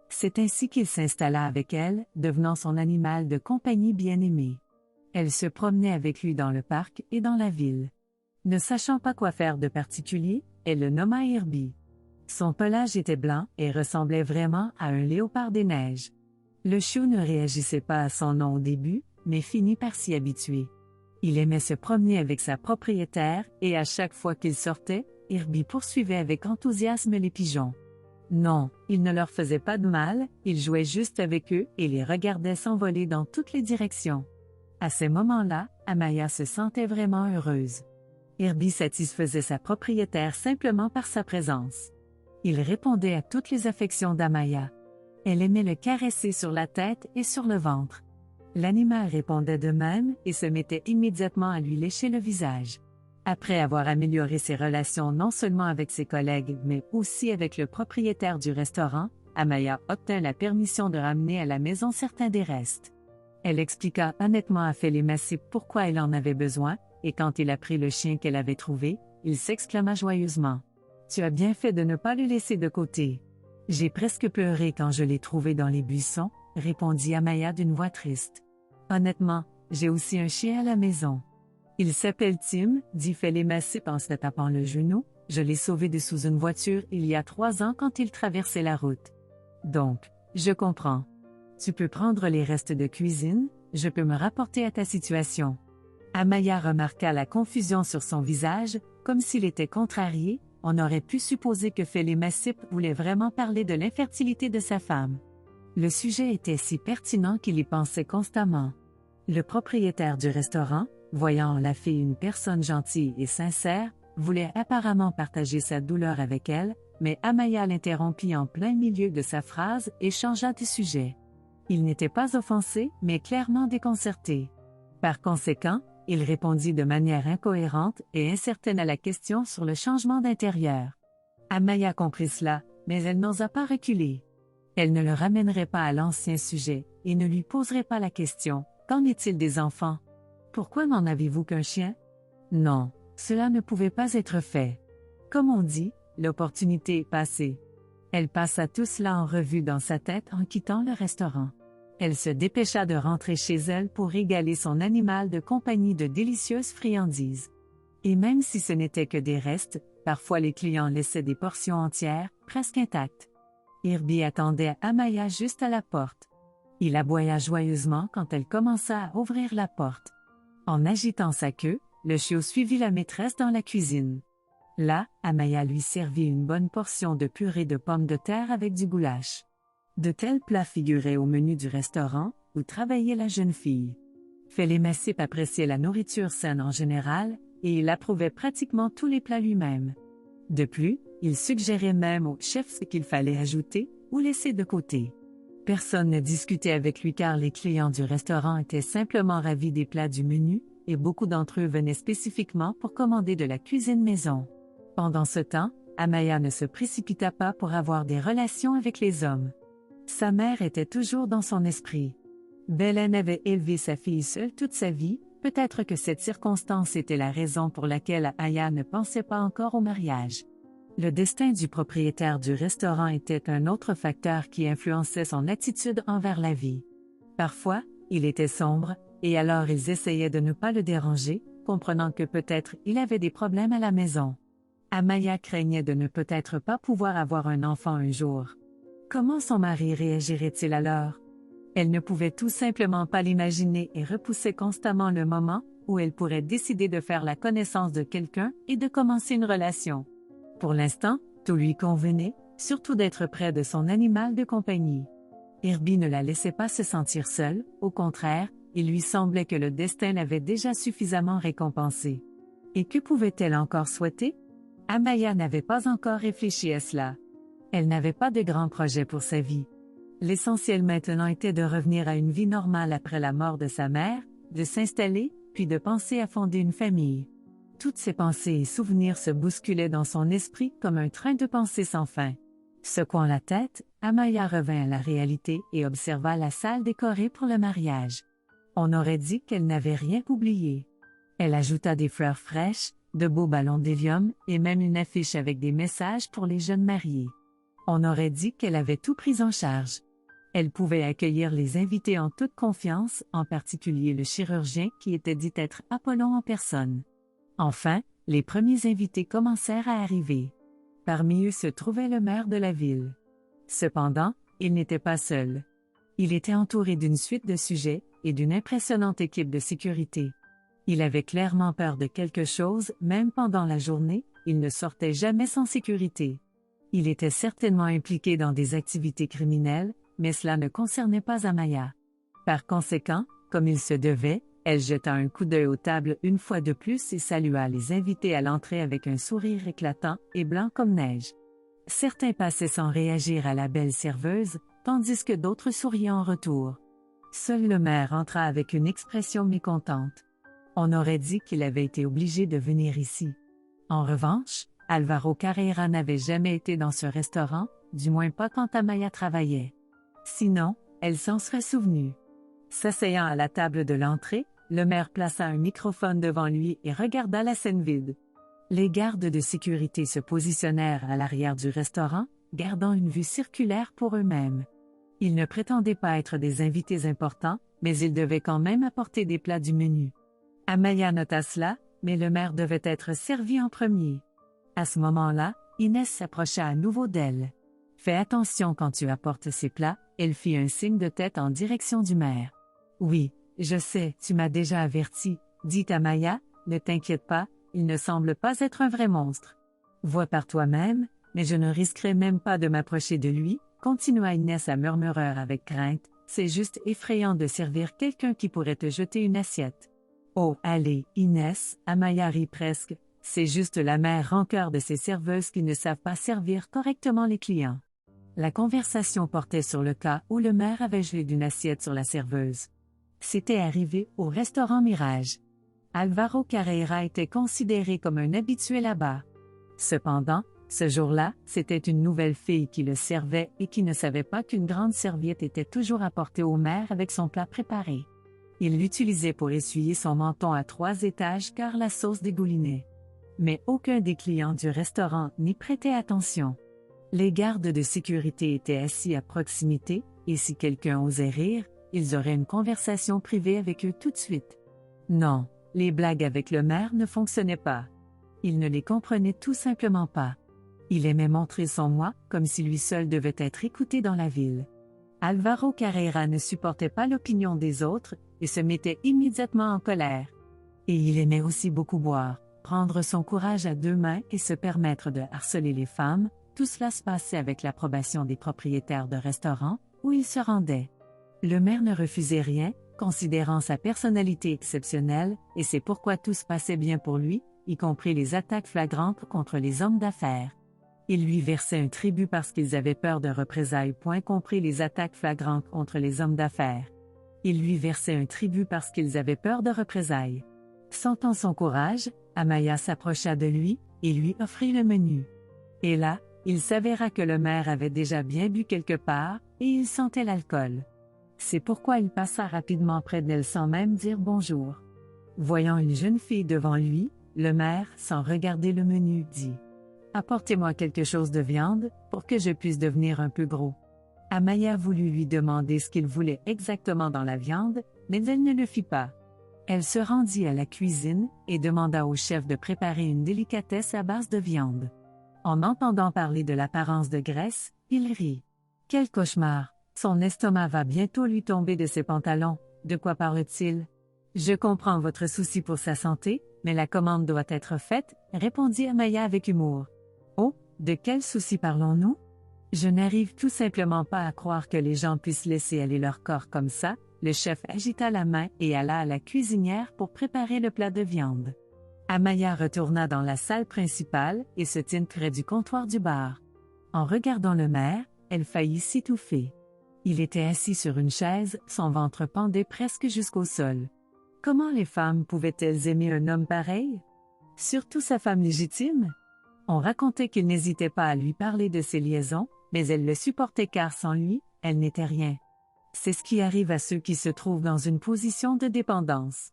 C'est ainsi qu'il s'installa avec elle, devenant son animal de compagnie bien-aimé. Elle se promenait avec lui dans le parc et dans la ville. Ne sachant pas quoi faire de particulier, elle le nomma Herbie. Son pelage était blanc et ressemblait vraiment à un léopard des neiges. Le chiot ne réagissait pas à son nom au début, mais finit par s'y habituer. Il aimait se promener avec sa propriétaire et à chaque fois qu'il sortait, Herbie poursuivait avec enthousiasme les pigeons. Non, il ne leur faisait pas de mal, il jouait juste avec eux et les regardait s'envoler dans toutes les directions. À ces moments-là, Amaya se sentait vraiment heureuse. Herbie satisfaisait sa propriétaire simplement par sa présence. Il répondait à toutes les affections d'Amaya. Elle aimait le caresser sur la tête et sur le ventre. L'animal répondait de même et se mettait immédiatement à lui lécher le visage. Après avoir amélioré ses relations non seulement avec ses collègues mais aussi avec le propriétaire du restaurant, Amaya obtint la permission de ramener à la maison certains des restes. Elle expliqua honnêtement à Félémassip pourquoi elle en avait besoin, et quand il apprit le chien qu'elle avait trouvé, il s'exclama joyeusement. « Tu as bien fait de ne pas le laisser de côté. »« J'ai presque pleuré quand je l'ai trouvé dans les buissons, » répondit Amaya d'une voix triste. « Honnêtement, j'ai aussi un chien à la maison. »« Il s'appelle Tim, » dit Félémassip en se tapant le genou. « Je l'ai sauvé de sous une voiture il y a 3 ans quand il traversait la route. Donc, je comprends. Tu peux prendre les restes de cuisine, je peux me rapporter à ta situation. » Amaya remarqua la confusion sur son visage, comme s'il était contrarié. On aurait pu supposer que Félémassip voulait vraiment parler de l'infertilité de sa femme. Le sujet était si pertinent qu'il y pensait constamment. Le propriétaire du restaurant, voyant en la fille une personne gentille et sincère, voulait apparemment partager sa douleur avec elle, mais Amaya l'interrompit en plein milieu de sa phrase et changea de sujet. Il n'était pas offensé, mais clairement déconcerté. Par conséquent, il répondit de manière incohérente et incertaine à la question sur le changement d'intérieur. Amaya comprit cela, mais elle n'osa pas reculer. Elle ne le ramènerait pas à l'ancien sujet et ne lui poserait pas la question « Qu'en est-il des enfants? Pourquoi n'en avez-vous qu'un chien? » Non, cela ne pouvait pas être fait. Comme on dit, l'opportunité est passée. Elle passa tout cela en revue dans sa tête en quittant le restaurant. Elle se dépêcha de rentrer chez elle pour régaler son animal de compagnie de délicieuses friandises. Et même si ce n'était que des restes, parfois les clients laissaient des portions entières, presque intactes. Herbie attendait Amaya juste à la porte. Il aboya joyeusement quand elle commença à ouvrir la porte. En agitant sa queue, le chiot suivit la maîtresse dans la cuisine. Là, Amaya lui servit une bonne portion de purée de pommes de terre avec du goulash. De tels plats figuraient au menu du restaurant où travaillait la jeune fille. Félémassip appréciait la nourriture saine en général, et il approuvait pratiquement tous les plats lui-même. De plus, il suggérait même au chef ce qu'il fallait ajouter ou laisser de côté. Personne ne discutait avec lui car les clients du restaurant étaient simplement ravis des plats du menu, et beaucoup d'entre eux venaient spécifiquement pour commander de la cuisine maison. Pendant ce temps, Amaya ne se précipita pas pour avoir des relations avec les hommes. Sa mère était toujours dans son esprit. Belen avait élevé sa fille seule toute sa vie, peut-être que cette circonstance était la raison pour laquelle Aya ne pensait pas encore au mariage. Le destin du propriétaire du restaurant était un autre facteur qui influençait son attitude envers la vie. Parfois, il était sombre, et alors ils essayaient de ne pas le déranger, comprenant que peut-être il avait des problèmes à la maison. Amaya craignait de ne peut-être pas pouvoir avoir un enfant un jour. Comment son mari réagirait-il alors? Elle ne pouvait tout simplement pas l'imaginer et repoussait constamment le moment où elle pourrait décider de faire la connaissance de quelqu'un et de commencer une relation. Pour l'instant, tout lui convenait, surtout d'être près de son animal de compagnie. Herbie ne la laissait pas se sentir seule, au contraire, il lui semblait que le destin l'avait déjà suffisamment récompensée. Et que pouvait-elle encore souhaiter? Amaya n'avait pas encore réfléchi à cela. Elle n'avait pas de grands projets pour sa vie. L'essentiel maintenant était de revenir à une vie normale après la mort de sa mère, de s'installer, puis de penser à fonder une famille. Toutes ses pensées et souvenirs se bousculaient dans son esprit comme un train de pensées sans fin. Secouant la tête, Amaya revint à la réalité et observa la salle décorée pour le mariage. On aurait dit qu'elle n'avait rien oublié. Elle ajouta des fleurs fraîches, de beaux ballons d'hélium et même une affiche avec des messages pour les jeunes mariés. On aurait dit qu'elle avait tout pris en charge. Elle pouvait accueillir les invités en toute confiance, en particulier le chirurgien qui était dit être Apollon en personne. Enfin, les premiers invités commencèrent à arriver. Parmi eux se trouvait le maire de la ville. Cependant, il n'était pas seul. Il était entouré d'une suite de sujets et d'une impressionnante équipe de sécurité. Il avait clairement peur de quelque chose, même pendant la journée, il ne sortait jamais sans sécurité. Il était certainement impliqué dans des activités criminelles, mais cela ne concernait pas Amaya. Par conséquent, comme il se devait, elle jeta un coup d'œil aux tables une fois de plus et salua les invités à l'entrée avec un sourire éclatant et blanc comme neige. Certains passaient sans réagir à la belle serveuse, tandis que d'autres souriaient en retour. Seul le maire entra avec une expression mécontente. On aurait dit qu'il avait été obligé de venir ici. En revanche, Alvaro Carrera n'avait jamais été dans ce restaurant, du moins pas quand Amaya travaillait. Sinon, elle s'en serait souvenue. S'asseyant à la table de l'entrée, le maire plaça un microphone devant lui et regarda la scène vide. Les gardes de sécurité se positionnèrent à l'arrière du restaurant, gardant une vue circulaire pour eux-mêmes. Ils ne prétendaient pas être des invités importants, mais ils devaient quand même apporter des plats du menu. Amaya nota cela, mais le maire devait être servi en premier. À ce moment-là, Inès s'approcha à nouveau d'elle. « Fais attention quand tu apportes ces plats », elle fit un signe de tête en direction du maire. « Oui, je sais, tu m'as déjà averti, » dit Amaya, « ne t'inquiète pas, il ne semble pas être un vrai monstre. Vois par toi-même, mais je ne risquerai même pas de m'approcher de lui, » continua Inès à murmureur avec crainte, « c'est juste effrayant de servir quelqu'un qui pourrait te jeter une assiette. » « Oh, allez, Inès, Amaya rit presque, c'est juste la mère rancœur de ces serveuses qui ne savent pas servir correctement les clients. » La conversation portait sur le cas où le maire avait gelé d'une assiette sur la serveuse. C'était arrivé au restaurant Mirage. Alvaro Carrera était considéré comme un habitué là-bas. Cependant, ce jour-là, c'était une nouvelle fille qui le servait et qui ne savait pas qu'une grande serviette était toujours apportée au maire avec son plat préparé. Il l'utilisait pour essuyer son menton à 3 étages car la sauce dégoulinait. Mais aucun des clients du restaurant n'y prêtait attention. Les gardes de sécurité étaient assis à proximité, et si quelqu'un osait rire, ils auraient une conversation privée avec eux tout de suite. Non, les blagues avec le maire ne fonctionnaient pas. Il ne les comprenait tout simplement pas. Il aimait montrer son moi, comme si lui seul devait être écouté dans la ville. Alvaro Carrera ne supportait pas l'opinion des autres, et se mettait immédiatement en colère. Et il aimait aussi beaucoup boire, prendre son courage à 2 mains et se permettre de harceler les femmes. Tout cela se passait avec l'approbation des propriétaires de restaurants, où il se rendait. Le maire ne refusait rien, considérant sa personnalité exceptionnelle, et c'est pourquoi tout se passait bien pour lui, y compris les attaques flagrantes contre les hommes d'affaires. Il lui versait un tribut parce qu'ils avaient peur de représailles, compris les attaques flagrantes contre les hommes d'affaires. Il lui versait un tribut parce qu'ils avaient peur de représailles. Sentant son courage, Amaya s'approcha de lui et lui offrit le menu. Et là, il s'avéra que le maire avait déjà bien bu quelque part, et il sentait l'alcool. C'est pourquoi il passa rapidement près d'elle sans même dire bonjour. Voyant une jeune fille devant lui, le maire, sans regarder le menu, dit « Apportez-moi quelque chose de viande, pour que je puisse devenir un peu gros. » Amaya voulut lui demander ce qu'il voulait exactement dans la viande, mais elle ne le fit pas. Elle se rendit à la cuisine et demanda au chef de préparer une délicatesse à base de viande. En entendant parler de l'apparence de graisse, il rit. Quel cauchemar! Son estomac va bientôt lui tomber de ses pantalons. De quoi parle-t-il? Je comprends votre souci pour sa santé, mais la commande doit être faite, répondit Amaya avec humour. Oh, de quel souci parlons-nous? Je n'arrive tout simplement pas à croire que les gens puissent laisser aller leur corps comme ça. Le chef agita la main et alla à la cuisinière pour préparer le plat de viande. Amaya retourna dans la salle principale et se tint près du comptoir du bar. En regardant le maire, elle faillit s'étouffer. Il était assis sur une chaise, son ventre pendait presque jusqu'au sol. Comment les femmes pouvaient-elles aimer un homme pareil? Surtout sa femme légitime? On racontait qu'il n'hésitait pas à lui parler de ses liaisons, mais elle le supportait car sans lui, elle n'était rien. C'est ce qui arrive à ceux qui se trouvent dans une position de dépendance.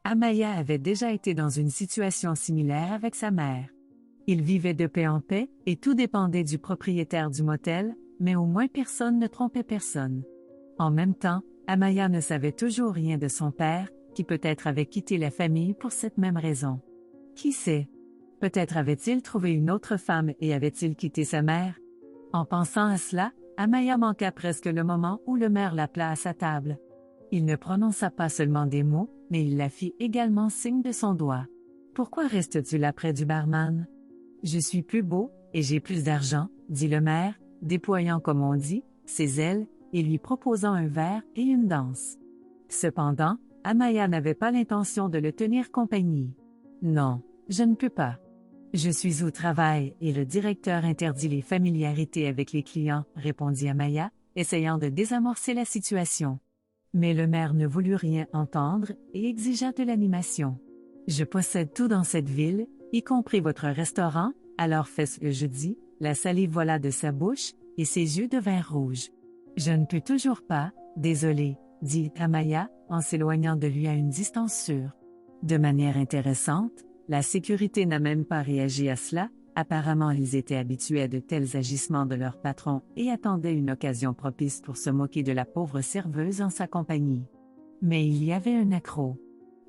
Amaya avait déjà été dans une situation similaire avec sa mère. Ils vivaient de paix en paix, et tout dépendait du propriétaire du motel, mais au moins personne ne trompait personne. En même temps, Amaya ne savait toujours rien de son père, qui peut-être avait quitté la famille pour cette même raison. Qui sait? Peut-être avait-il trouvé une autre femme et avait-il quitté sa mère? En pensant à cela, Amaya manqua presque le moment où le maire l'appela à sa table. Il ne prononça pas seulement des mots, mais il la fit également signe de son doigt. « Pourquoi restes-tu là près du barman? »« Je suis plus beau, Et j'ai plus d'argent, dit le maire, déployant comme on dit, ses ailes, et lui proposant un verre et une danse. Cependant, Amaya n'avait pas l'intention de le tenir compagnie. Non, je ne peux pas. Je suis au travail et le directeur interdit les familiarités avec les clients, répondit Amaya, essayant de désamorcer la situation. Mais le maire ne voulut rien entendre et exigea de l'animation. Je possède tout dans cette ville, y compris votre restaurant, alors fais ce que je dis, la salive vola de sa bouche, et ses yeux devinrent rouges. Je ne peux toujours pas, désolé, dit Amaya, en s'éloignant de lui à une distance sûre. De manière intéressante, la sécurité n'a même pas réagi à cela, apparemment ils étaient habitués à de tels agissements de leur patron et attendaient une occasion propice pour se moquer de la pauvre serveuse en sa compagnie. Mais il y avait un accroc.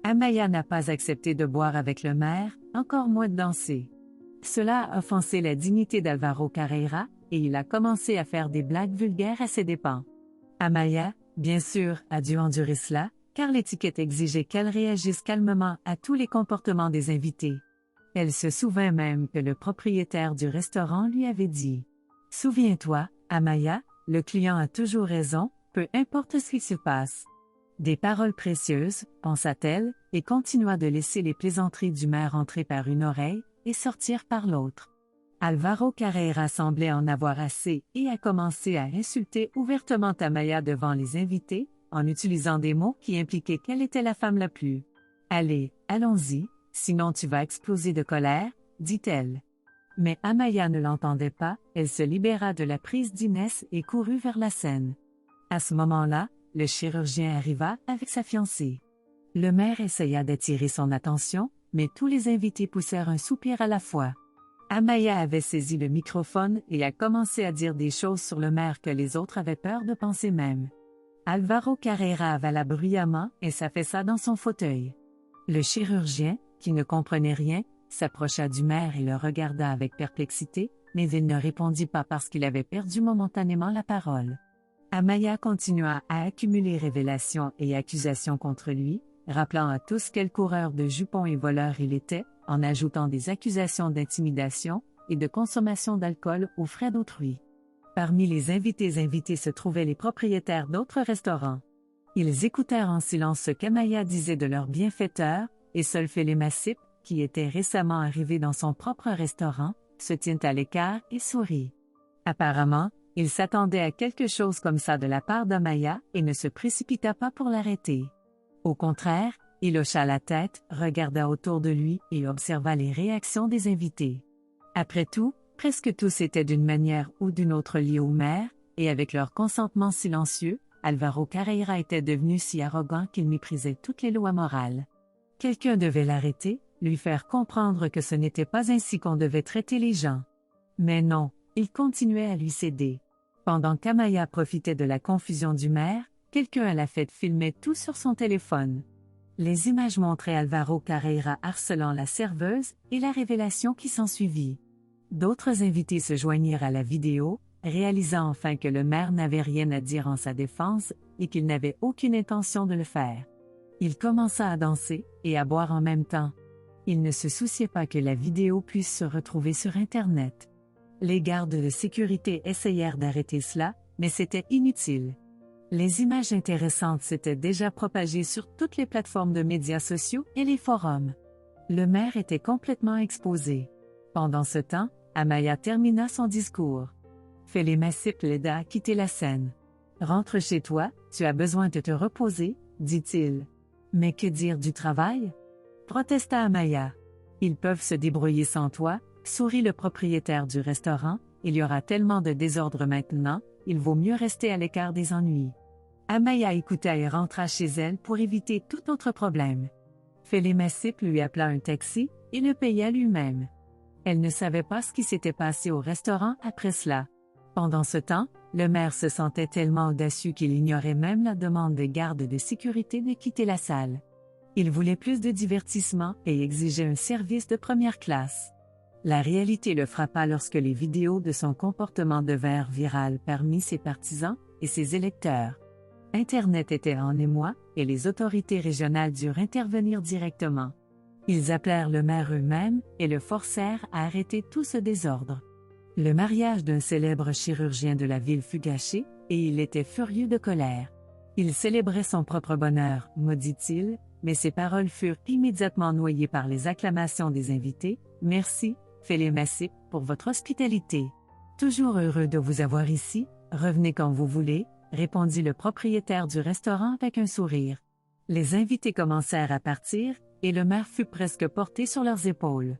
Amaya n'a pas accepté de boire avec le maire, encore moins de danser. Cela a offensé la dignité d'Alvaro Carreira, et il a commencé à faire des blagues vulgaires à ses dépens. Amaya, bien sûr, a dû endurer cela, car l'étiquette exigeait qu'elle réagisse calmement à tous les comportements des invités. Elle se souvint même que le propriétaire du restaurant lui avait dit « Souviens-toi, Amaya, le client a toujours raison, peu importe ce qui se passe. » Des paroles précieuses, pensa-t-elle, et continua de laisser les plaisanteries du maire entrer par une oreille et sortir par l'autre. Alvaro Carreira semblait en avoir assez et a commencé à insulter ouvertement Amaya devant les invités, en utilisant des mots qui impliquaient qu'elle était la femme la plus. « Allez, allons-y, sinon tu vas exploser de colère, » dit-elle. Mais Amaya ne l'entendait pas, elle se libéra de la prise d'Inès et courut vers la scène. À ce moment-là, le chirurgien arriva avec sa fiancée. Le maire essaya d'attirer son attention, mais tous les invités poussèrent un soupir à la fois. Amaya avait saisi le microphone et a commencé à dire des choses sur le maire que les autres avaient peur de penser même. Alvaro Carreira avala bruyamment et s'affaissa dans son fauteuil. Le chirurgien, qui ne comprenait rien, s'approcha du maire et le regarda avec perplexité, mais il ne répondit pas parce qu'il avait perdu momentanément la parole. Amaya continua à accumuler révélations et accusations contre lui, rappelant à tous quel coureur de jupons et voleur il était, en ajoutant des accusations d'intimidation et de consommation d'alcool aux frais d'autrui. Parmi les invités se trouvaient les propriétaires d'autres restaurants. Ils écoutèrent en silence ce qu'Amaya disait de leur bienfaiteur, et seul Félix Massip, qui était récemment arrivé dans son propre restaurant, se tint à l'écart et sourit. Apparemment, il s'attendait à quelque chose comme ça de la part d'Amaya et ne se précipita pas pour l'arrêter. Au contraire, il hocha la tête, regarda autour de lui et observa les réactions des invités. Après tout, presque tous étaient d'une manière ou d'une autre liés au maire, et avec leur consentement silencieux, Alvaro Carreira était devenu si arrogant qu'il méprisait toutes les lois morales. Quelqu'un devait l'arrêter, lui faire comprendre que ce n'était pas ainsi qu'on devait traiter les gens. Mais non, il continuait à lui céder. Pendant qu'Amaya profitait de la confusion du maire, quelqu'un à la fête filmait tout sur son téléphone. Les images montraient Alvaro Carreira harcelant la serveuse et la révélation qui s'ensuivit. D'autres invités se joignirent à la vidéo, réalisant enfin que le maire n'avait rien à dire en sa défense et qu'il n'avait aucune intention de le faire. Il commença à danser et à boire en même temps. Il ne se souciait pas que la vidéo puisse se retrouver sur Internet. Les gardes de sécurité essayèrent d'arrêter cela, mais c'était inutile. Les images intéressantes s'étaient déjà propagées sur toutes les plateformes de médias sociaux et les forums. Le maire était complètement exposé. Pendant ce temps, Amaya termina son discours. Félix Massip l'aida à quitter la scène. « Rentre chez toi, tu as besoin de te reposer, » dit-il. « Mais que dire du travail ?» protesta Amaya. « Ils peuvent se débrouiller sans toi, » sourit le propriétaire du restaurant, « il y aura tellement de désordre maintenant, il vaut mieux rester à l'écart des ennuis. » Amaya écouta et rentra chez elle pour éviter tout autre problème. Félix Massip lui appela un taxi et le paya lui-même. Elle ne savait pas ce qui s'était passé au restaurant après cela. Pendant ce temps, le maire se sentait tellement audacieux qu'il ignorait même la demande des gardes de sécurité de quitter la salle. Il voulait plus de divertissement et exigeait un service de première classe. La réalité le frappa lorsque les vidéos de son comportement devinrent virales parmi ses partisans et ses électeurs. Internet était en émoi et les autorités régionales durent intervenir directement. Ils appelèrent le maire eux-mêmes et le forcèrent à arrêter tout ce désordre. Le mariage d'un célèbre chirurgien de la ville fut gâché, et il était furieux de colère. Il célébrait son propre bonheur, maudit-il, mais ses paroles furent immédiatement noyées par les acclamations des invités. « Merci, Félémassip, pour votre hospitalité. Toujours heureux de vous avoir ici, revenez quand vous voulez, » répondit le propriétaire du restaurant avec un sourire. Les invités commencèrent à partir, et le maire fut presque porté sur leurs épaules.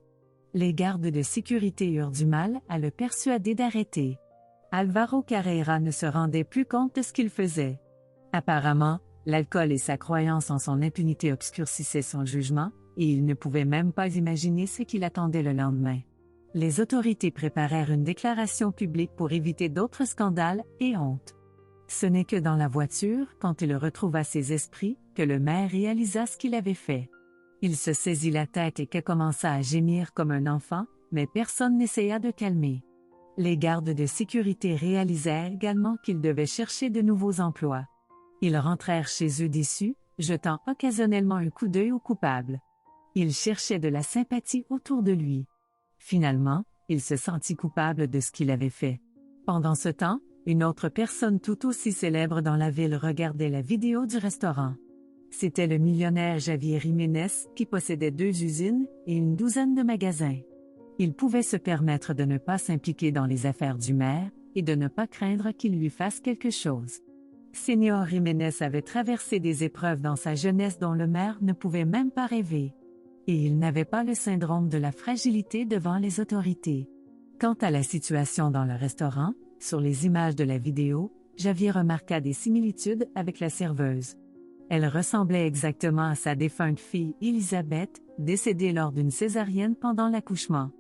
Les gardes de sécurité eurent du mal à le persuader d'arrêter. Alvaro Carreira ne se rendait plus compte de ce qu'il faisait. Apparemment, l'alcool et sa croyance en son impunité obscurcissaient son jugement, et il ne pouvait même pas imaginer ce qui l'attendait le lendemain. Les autorités préparèrent une déclaration publique pour éviter d'autres scandales et hontes. Ce n'est que dans la voiture, quand il retrouva ses esprits, que le maire réalisa ce qu'il avait fait. Il se saisit la tête et commença à gémir comme un enfant, mais personne n'essaya de calmer. Les gardes de sécurité réalisèrent également qu'ils devaient chercher de nouveaux emplois. Ils rentrèrent chez eux déçus, jetant occasionnellement un coup d'œil aux coupables. Ils cherchaient de la sympathie autour de lui. Finalement, il se sentit coupable de ce qu'il avait fait. Pendant ce temps, une autre personne tout aussi célèbre dans la ville regardait la vidéo du restaurant. C'était le millionnaire Javier Jiménez qui possédait 2 usines et une douzaine de magasins. Il pouvait se permettre de ne pas s'impliquer dans les affaires du maire et de ne pas craindre qu'il lui fasse quelque chose. Señor Jiménez avait traversé des épreuves dans sa jeunesse dont le maire ne pouvait même pas rêver. Et il n'avait pas le syndrome de la fragilité devant les autorités. Quant à la situation dans le restaurant, sur les images de la vidéo, Javier remarqua des similitudes avec la serveuse. Elle ressemblait exactement à sa défunte fille Elisabeth, décédée lors d'une césarienne pendant l'accouchement.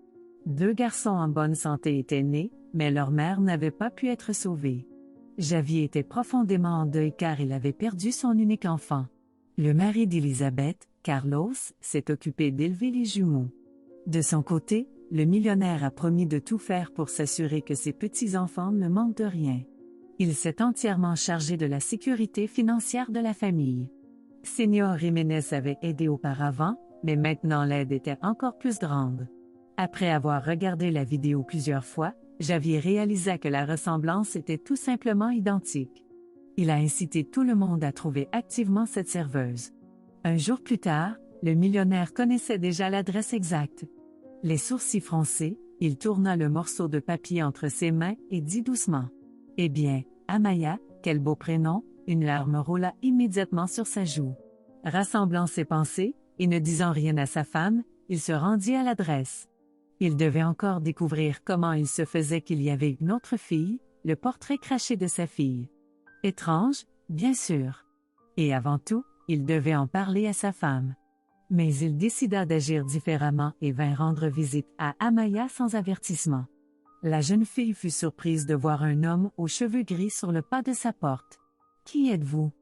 2 garçons en bonne santé étaient nés, mais leur mère n'avait pas pu être sauvée. Javier était profondément en deuil car il avait perdu son unique enfant. Le mari d'Elisabeth, Carlos, s'est occupé d'élever les jumeaux. De son côté, le millionnaire a promis de tout faire pour s'assurer que ses petits-enfants ne manquent de rien. Il s'est entièrement chargé de la sécurité financière de la famille. Señor Jiménez avait aidé auparavant, mais maintenant l'aide était encore plus grande. Après avoir regardé la vidéo plusieurs fois, Javier réalisa que la ressemblance était tout simplement identique. Il a incité tout le monde à trouver activement cette serveuse. Un jour plus tard, le millionnaire connaissait déjà l'adresse exacte. Les sourcils froncés, il tourna le morceau de papier entre ses mains et dit doucement « Eh bien, Amaya, quel beau prénom !» Une larme roula immédiatement sur sa joue. Rassemblant ses pensées, et ne disant rien à sa femme, il se rendit à l'adresse. Il devait encore découvrir comment il se faisait qu'il y avait une autre fille, le portrait craché de sa fille. Étrange, bien sûr. Et avant tout, il devait en parler à sa femme. Mais il décida d'agir différemment et vint rendre visite à Amaya sans avertissement. La jeune fille fut surprise de voir un homme aux cheveux gris sur le pas de sa porte. « Qui êtes-vous »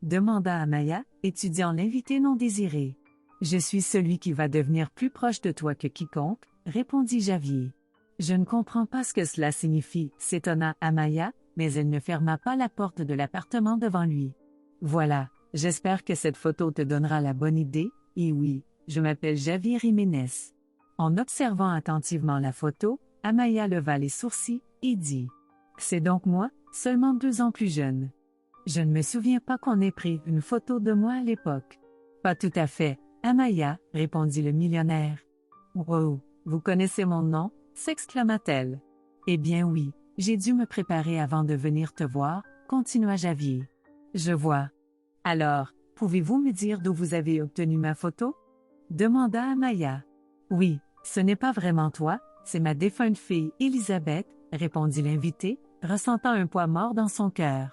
demanda Amaya, étudiant l'invité non désiré. « Je suis celui qui va devenir plus proche de toi que quiconque, » répondit Javier. « Je ne comprends pas ce que cela signifie, » s'étonna Amaya, mais elle ne ferma pas la porte de l'appartement devant lui. « Voilà, j'espère que cette photo te donnera la bonne idée, et oui, je m'appelle Javier Jiménez. » En observant attentivement la photo, Amaya leva les sourcils et dit « C'est donc moi, seulement 2 ans plus jeune. Je ne me souviens pas qu'on ait pris une photo de moi à l'époque. »« Pas tout à fait, Amaya, » répondit le millionnaire. « Wow, vous connaissez mon nom » s'exclama-t-elle. « Eh bien oui, j'ai dû me préparer avant de venir te voir » continua Javier. « Je vois. Alors, pouvez-vous me dire d'où vous avez obtenu ma photo » demanda Amaya. « Oui, ce n'est pas vraiment toi, c'est ma défunte fille Elisabeth » répondit l'invité, ressentant un poids mort dans son cœur.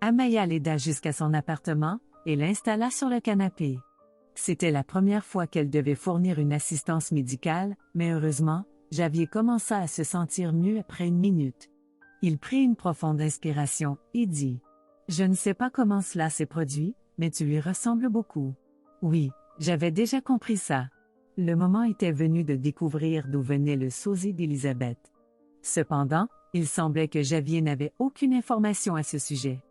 Amaya l'aida jusqu'à son appartement et l'installa sur le canapé. C'était la première fois qu'elle devait fournir une assistance médicale, mais heureusement, Javier commença à se sentir mieux après 1 minute. Il prit une profonde inspiration et dit « Je ne sais pas comment cela s'est produit, mais tu lui ressembles beaucoup. » Oui, j'avais déjà compris ça. Le moment était venu de découvrir d'où venait le sosie d'Elisabeth. Cependant, il semblait que Javier n'avait aucune information à ce sujet.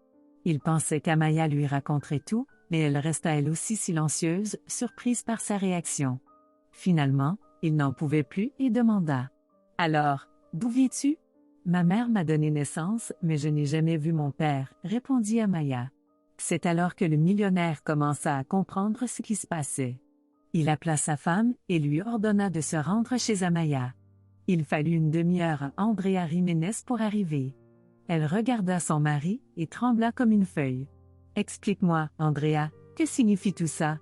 Il pensait qu'Amaya lui raconterait tout, mais elle resta elle aussi silencieuse, surprise par sa réaction. Finalement, il n'en pouvait plus et demanda « Alors, d'où viens-tu » Ma mère m'a donné naissance, mais je n'ai jamais vu mon père, répondit Amaya. C'est alors que le millionnaire commença à comprendre ce qui se passait. Il appela sa femme et lui ordonna de se rendre chez Amaya. Il fallut une demi-heure à Andrea Jiménez pour arriver. Elle regarda son mari et trembla comme une feuille. « Explique-moi, Andrea, que signifie tout ça ?»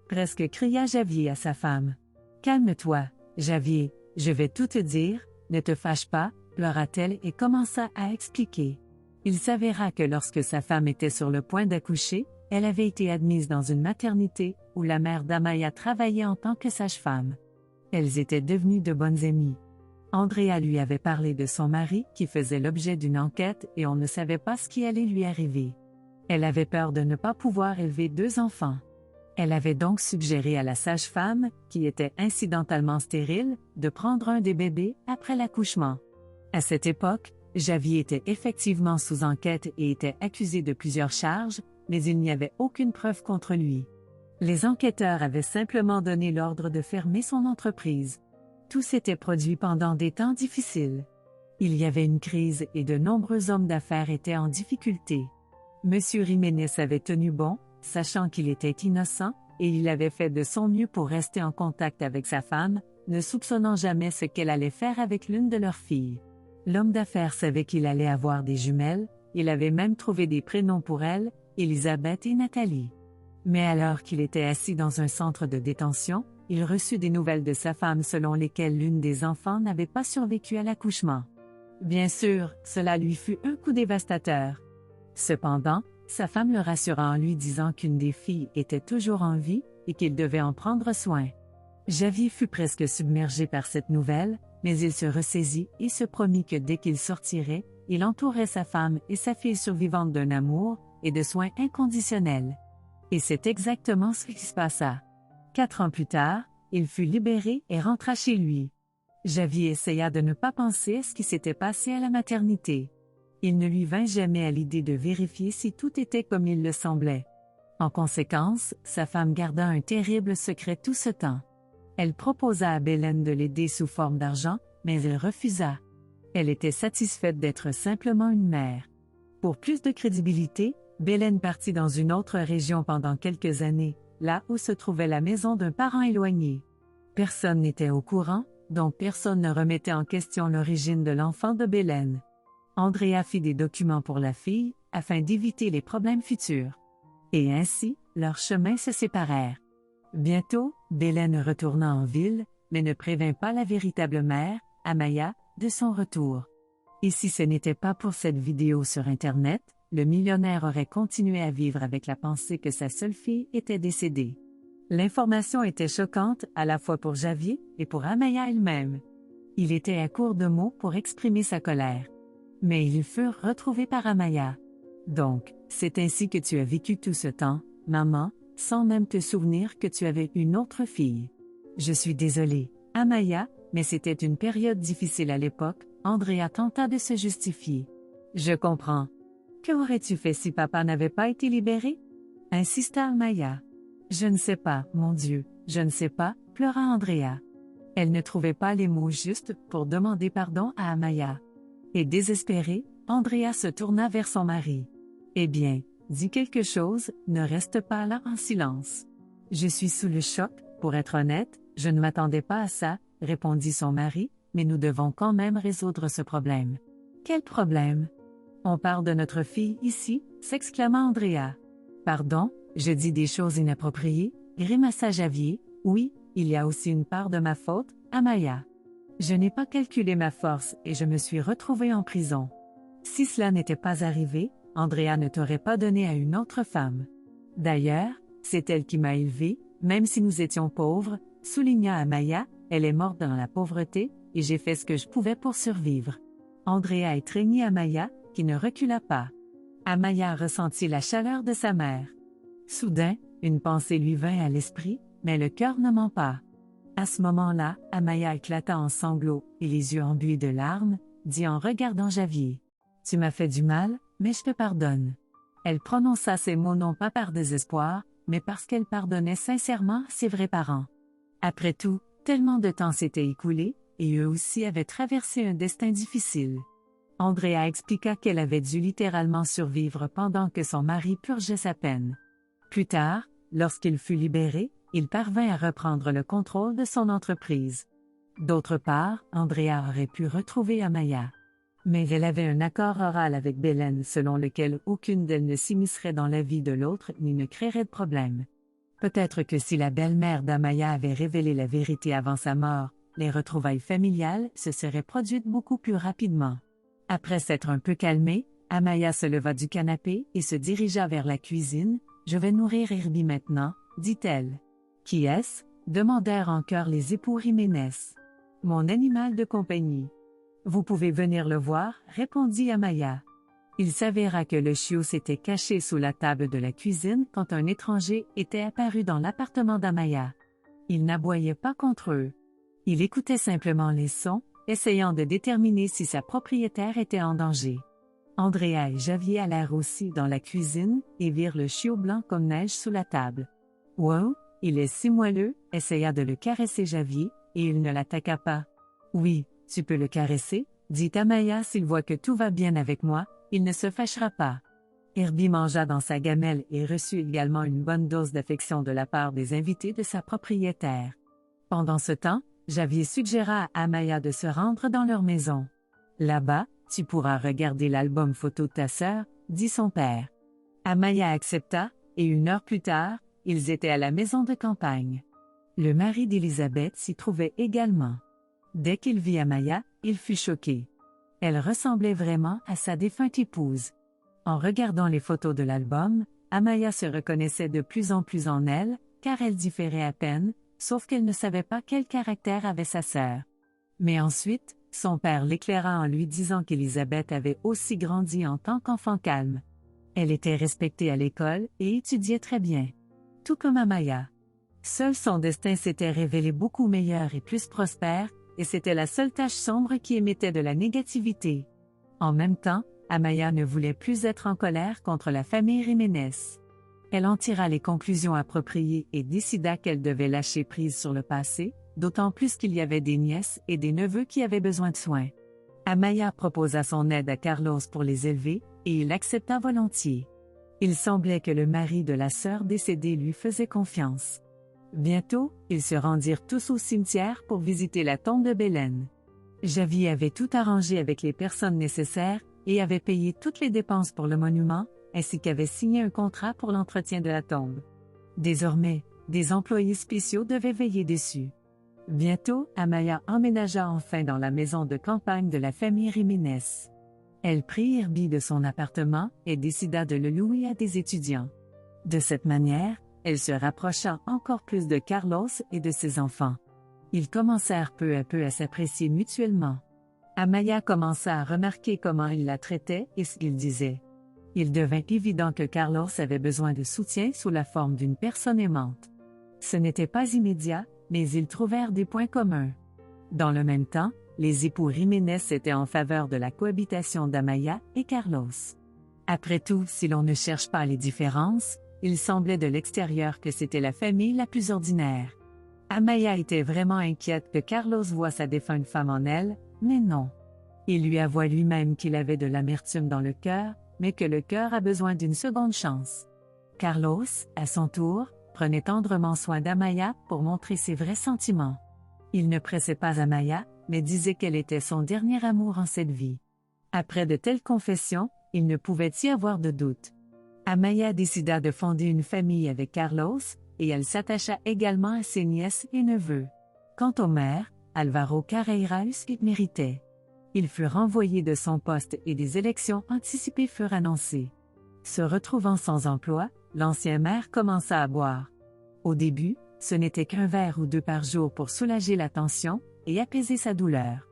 presque cria Javier à sa femme. « Calme-toi, Javier, je vais tout te dire, ne te fâche pas, pleura-t-elle et commença à expliquer. Il s'avéra que lorsque sa femme était sur le point d'accoucher, elle avait été admise dans une maternité où la mère d'Amaya travaillait en tant que sage-femme. Elles étaient devenues de bonnes amies. Andrea lui avait parlé de son mari qui faisait l'objet d'une enquête et on ne savait pas ce qui allait lui arriver. Elle avait peur de ne pas pouvoir élever 2 enfants. Elle avait donc suggéré à la sage-femme, qui était incidentalement stérile, de prendre un des bébés après l'accouchement. À cette époque, Javier était effectivement sous enquête et était accusé de plusieurs charges, mais il n'y avait aucune preuve contre lui. Les enquêteurs avaient simplement donné l'ordre de fermer son entreprise. Tout s'était produit pendant des temps difficiles. Il y avait une crise et de nombreux hommes d'affaires étaient en difficulté. Monsieur Jiménez avait tenu bon, sachant qu'il était innocent, et il avait fait de son mieux pour rester en contact avec sa femme, ne soupçonnant jamais ce qu'elle allait faire avec l'une de leurs filles. L'homme d'affaires savait qu'il allait avoir des jumelles, il avait même trouvé des prénoms pour elles, Elisabeth et Nathalie. Mais alors qu'il était assis dans un centre de détention, il reçut des nouvelles de sa femme selon lesquelles l'une des enfants n'avait pas survécu à l'accouchement. Bien sûr, cela lui fut un coup dévastateur. Cependant, sa femme le rassura en lui disant qu'une des filles était toujours en vie et qu'il devait en prendre soin. Javier fut presque submergé par cette nouvelle, mais il se ressaisit et se promit que dès qu'il sortirait, il entourait sa femme et sa fille survivante d'un amour et de soins inconditionnels. Et c'est exactement ce qui se passa. 4 ans plus tard, il fut libéré et rentra chez lui. Javier essaya de ne pas penser à ce qui s'était passé à la maternité. Il ne lui vint jamais à l'idée de vérifier si tout était comme il le semblait. En conséquence, sa femme garda un terrible secret tout ce temps. Elle proposa à Belen de l'aider sous forme d'argent, mais elle refusa. Elle était satisfaite d'être simplement une mère. Pour plus de crédibilité, Belen partit dans une autre région pendant quelques années, là où se trouvait la maison d'un parent éloigné. Personne n'était au courant, donc personne ne remettait en question l'origine de l'enfant de Belen. Andrea fit des documents pour la fille, afin d'éviter les problèmes futurs. Et ainsi, leurs chemins se séparèrent. Bientôt, Belen retourna en ville, mais ne prévint pas la véritable mère, Amaya, de son retour. Et si ce n'était pas pour cette vidéo sur Internet, le millionnaire aurait continué à vivre avec la pensée que sa seule fille était décédée. L'information était choquante à la fois pour Javier et pour Amaya elle-même. Il était à court de mots pour exprimer sa colère. Mais ils furent retrouvés par Amaya. Donc, c'est ainsi que tu as vécu tout ce temps, maman, sans même te souvenir que tu avais une autre fille. Je suis désolée, Amaya, mais c'était une période difficile à l'époque, Andrea tenta de se justifier. Je comprends. Que aurais-tu fait si papa n'avait pas été libéré? Insista Amaya. Je ne sais pas, mon Dieu, je ne sais pas, pleura Andrea. Elle ne trouvait pas les mots justes pour demander pardon à Amaya. Et désespérée, Andrea se tourna vers son mari. Eh bien, dis quelque chose, ne reste pas là en silence. Je suis sous le choc, pour être honnête, je ne m'attendais pas à ça, répondit son mari, mais nous devons quand même résoudre ce problème. Quel problème? On parle de notre fille ici, s'exclama Andrea. Pardon, je dis des choses inappropriées, grimaça Javier, oui, il y a aussi une part de ma faute, Amaya. Je n'ai pas calculé ma force et je me suis retrouvée en prison. Si cela n'était pas arrivé, Andrea ne t'aurait pas donné à une autre femme. D'ailleurs, c'est elle qui m'a élevée, même si nous étions pauvres, souligna Amaya, elle est morte dans la pauvreté, et j'ai fait ce que je pouvais pour survivre. Andrea étreignit Amaya, qui ne recula pas. Amaya ressentit la chaleur de sa mère. Soudain, une pensée lui vint à l'esprit, mais le cœur ne ment pas. À ce moment-là, Amaya éclata en sanglots, et les yeux embuis de larmes, dit en regardant Javier. « Tu m'as fait du mal, mais je te pardonne. » Elle prononça ces mots non pas par désespoir, mais parce qu'elle pardonnait sincèrement ses vrais parents. Après tout, tellement de temps s'était écoulé, et eux aussi avaient traversé un destin difficile. Andrea expliqua qu'elle avait dû littéralement survivre pendant que son mari purgeait sa peine. Plus tard, lorsqu'il fut libéré, il parvint à reprendre le contrôle de son entreprise. D'autre part, Andrea aurait pu retrouver Amaya. Mais elle avait un accord oral avec Belen selon lequel aucune d'elles ne s'immiscerait dans la vie de l'autre ni ne créerait de problème. Peut-être que si la belle-mère d'Amaya avait révélé la vérité avant sa mort, les retrouvailles familiales se seraient produites beaucoup plus rapidement. Après s'être un peu calmée, Amaya se leva du canapé et se dirigea vers la cuisine. « Je vais nourrir Herbie maintenant, dit-elle. « Qui est-ce » demandèrent en chœur les époux Jiménez. « Mon animal de compagnie. »« Vous pouvez venir le voir, répondit Amaya. Il s'avéra que le chiot s'était caché sous la table de la cuisine quand un étranger était apparu dans l'appartement d'Amaya. Il n'aboyait pas contre eux. Il écoutait simplement les sons, essayant de déterminer si sa propriétaire était en danger. Andrea et Javier allèrent aussi dans la cuisine et virent le chiot blanc comme neige sous la table. « Wow, il est si moelleux » essaya de le caresser Javier, et il ne l'attaqua pas. « Oui, tu peux le caresser, dit Amaya s'il voit que tout va bien avec moi, il ne se fâchera pas. » Herbie mangea dans sa gamelle et reçut également une bonne dose d'affection de la part des invités de sa propriétaire. Pendant ce temps, Javier suggéra à Amaya de se rendre dans leur maison. « Là-bas, tu pourras regarder l'album photo de ta sœur, dit son père. Amaya accepta, et 1 heure plus tard, ils étaient à la maison de campagne. Le mari d'Élisabeth s'y trouvait également. Dès qu'il vit Amaya, il fut choqué. Elle ressemblait vraiment à sa défunte épouse. En regardant les photos de l'album, Amaya se reconnaissait de plus en plus en elle, car elle différait à peine, sauf qu'elle ne savait pas quel caractère avait sa sœur. Mais ensuite, son père l'éclaira en lui disant qu'Élisabeth avait aussi grandi en tant qu'enfant calme. Elle était respectée à l'école et étudiait très bien. Tout comme Amaya. Seul son destin s'était révélé beaucoup meilleur et plus prospère, et c'était la seule tache sombre qui émettait de la négativité. En même temps, Amaya ne voulait plus être en colère contre la famille Jiménez. Elle en tira les conclusions appropriées et décida qu'elle devait lâcher prise sur le passé, d'autant plus qu'il y avait des nièces et des neveux qui avaient besoin de soins. Amaya proposa son aide à Carlos pour les élever, et il accepta volontiers. Il semblait que le mari de la sœur décédée lui faisait confiance. Bientôt, ils se rendirent tous au cimetière pour visiter la tombe de Belen. Javier avait tout arrangé avec les personnes nécessaires et avait payé toutes les dépenses pour le monument, ainsi qu'avait signé un contrat pour l'entretien de la tombe. Désormais, des employés spéciaux devaient veiller dessus. Bientôt, Amaya emménagea enfin dans la maison de campagne de la famille Jiménez. Elle prit Herbie de son appartement et décida de le louer à des étudiants. De cette manière, elle se rapprocha encore plus de Carlos et de ses enfants. Ils commencèrent peu à peu à s'apprécier mutuellement. Amaya commença à remarquer comment il la traitait et ce qu'il disait. Il devint évident que Carlos avait besoin de soutien sous la forme d'une personne aimante. Ce n'était pas immédiat, mais ils trouvèrent des points communs. Dans le même temps, les époux Jiménez étaient en faveur de la cohabitation d'Amaya et Carlos. Après tout, si l'on ne cherche pas les différences, il semblait de l'extérieur que c'était la famille la plus ordinaire. Amaya était vraiment inquiète que Carlos voie sa défunte femme en elle, mais non. Il lui avoua lui-même qu'il avait de l'amertume dans le cœur, mais que le cœur a besoin d'une seconde chance. Carlos, à son tour, prenait tendrement soin d'Amaya pour montrer ses vrais sentiments. Il ne pressait pas Amaya, mais disait qu'elle était son dernier amour en cette vie. Après de telles confessions, il ne pouvait y avoir de doute. Amaya décida de fonder une famille avec Carlos, et elle s'attacha également à ses nièces et neveux. Quant au maire, Alvaro Carreira eut ce qu'il méritait. Il fut renvoyé de son poste et des élections anticipées furent annoncées. Se retrouvant sans emploi, l'ancien maire commença à boire. Au début, ce n'était qu'1 verre ou 2 par jour pour soulager la tension et apaiser sa douleur.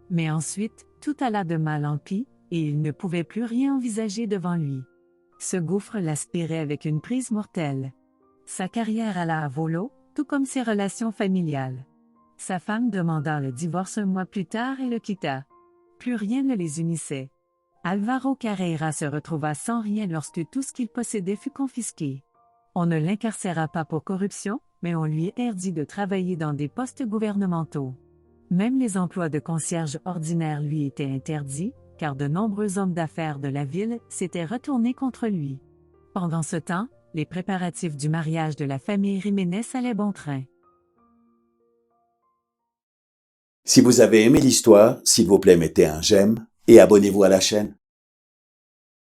Mais ensuite, tout alla de mal en pis, et il ne pouvait plus rien envisager devant lui. Ce gouffre l'aspirait avec une prise mortelle. Sa carrière alla à volo, tout comme ses relations familiales. Sa femme demanda le divorce 1 mois plus tard et le quitta. Plus rien ne les unissait. Alvaro Carreira se retrouva sans rien lorsque tout ce qu'il possédait fut confisqué. On ne l'incarcéra pas pour corruption, mais on lui interdit de travailler dans des postes gouvernementaux. Même les emplois de concierge ordinaires lui étaient interdits, car de nombreux hommes d'affaires de la ville s'étaient retournés contre lui. Pendant ce temps, les préparatifs du mariage de la famille Jiménez allaient bon train. Si vous avez aimé l'histoire, s'il vous plaît, mettez un j'aime et abonnez-vous à la chaîne.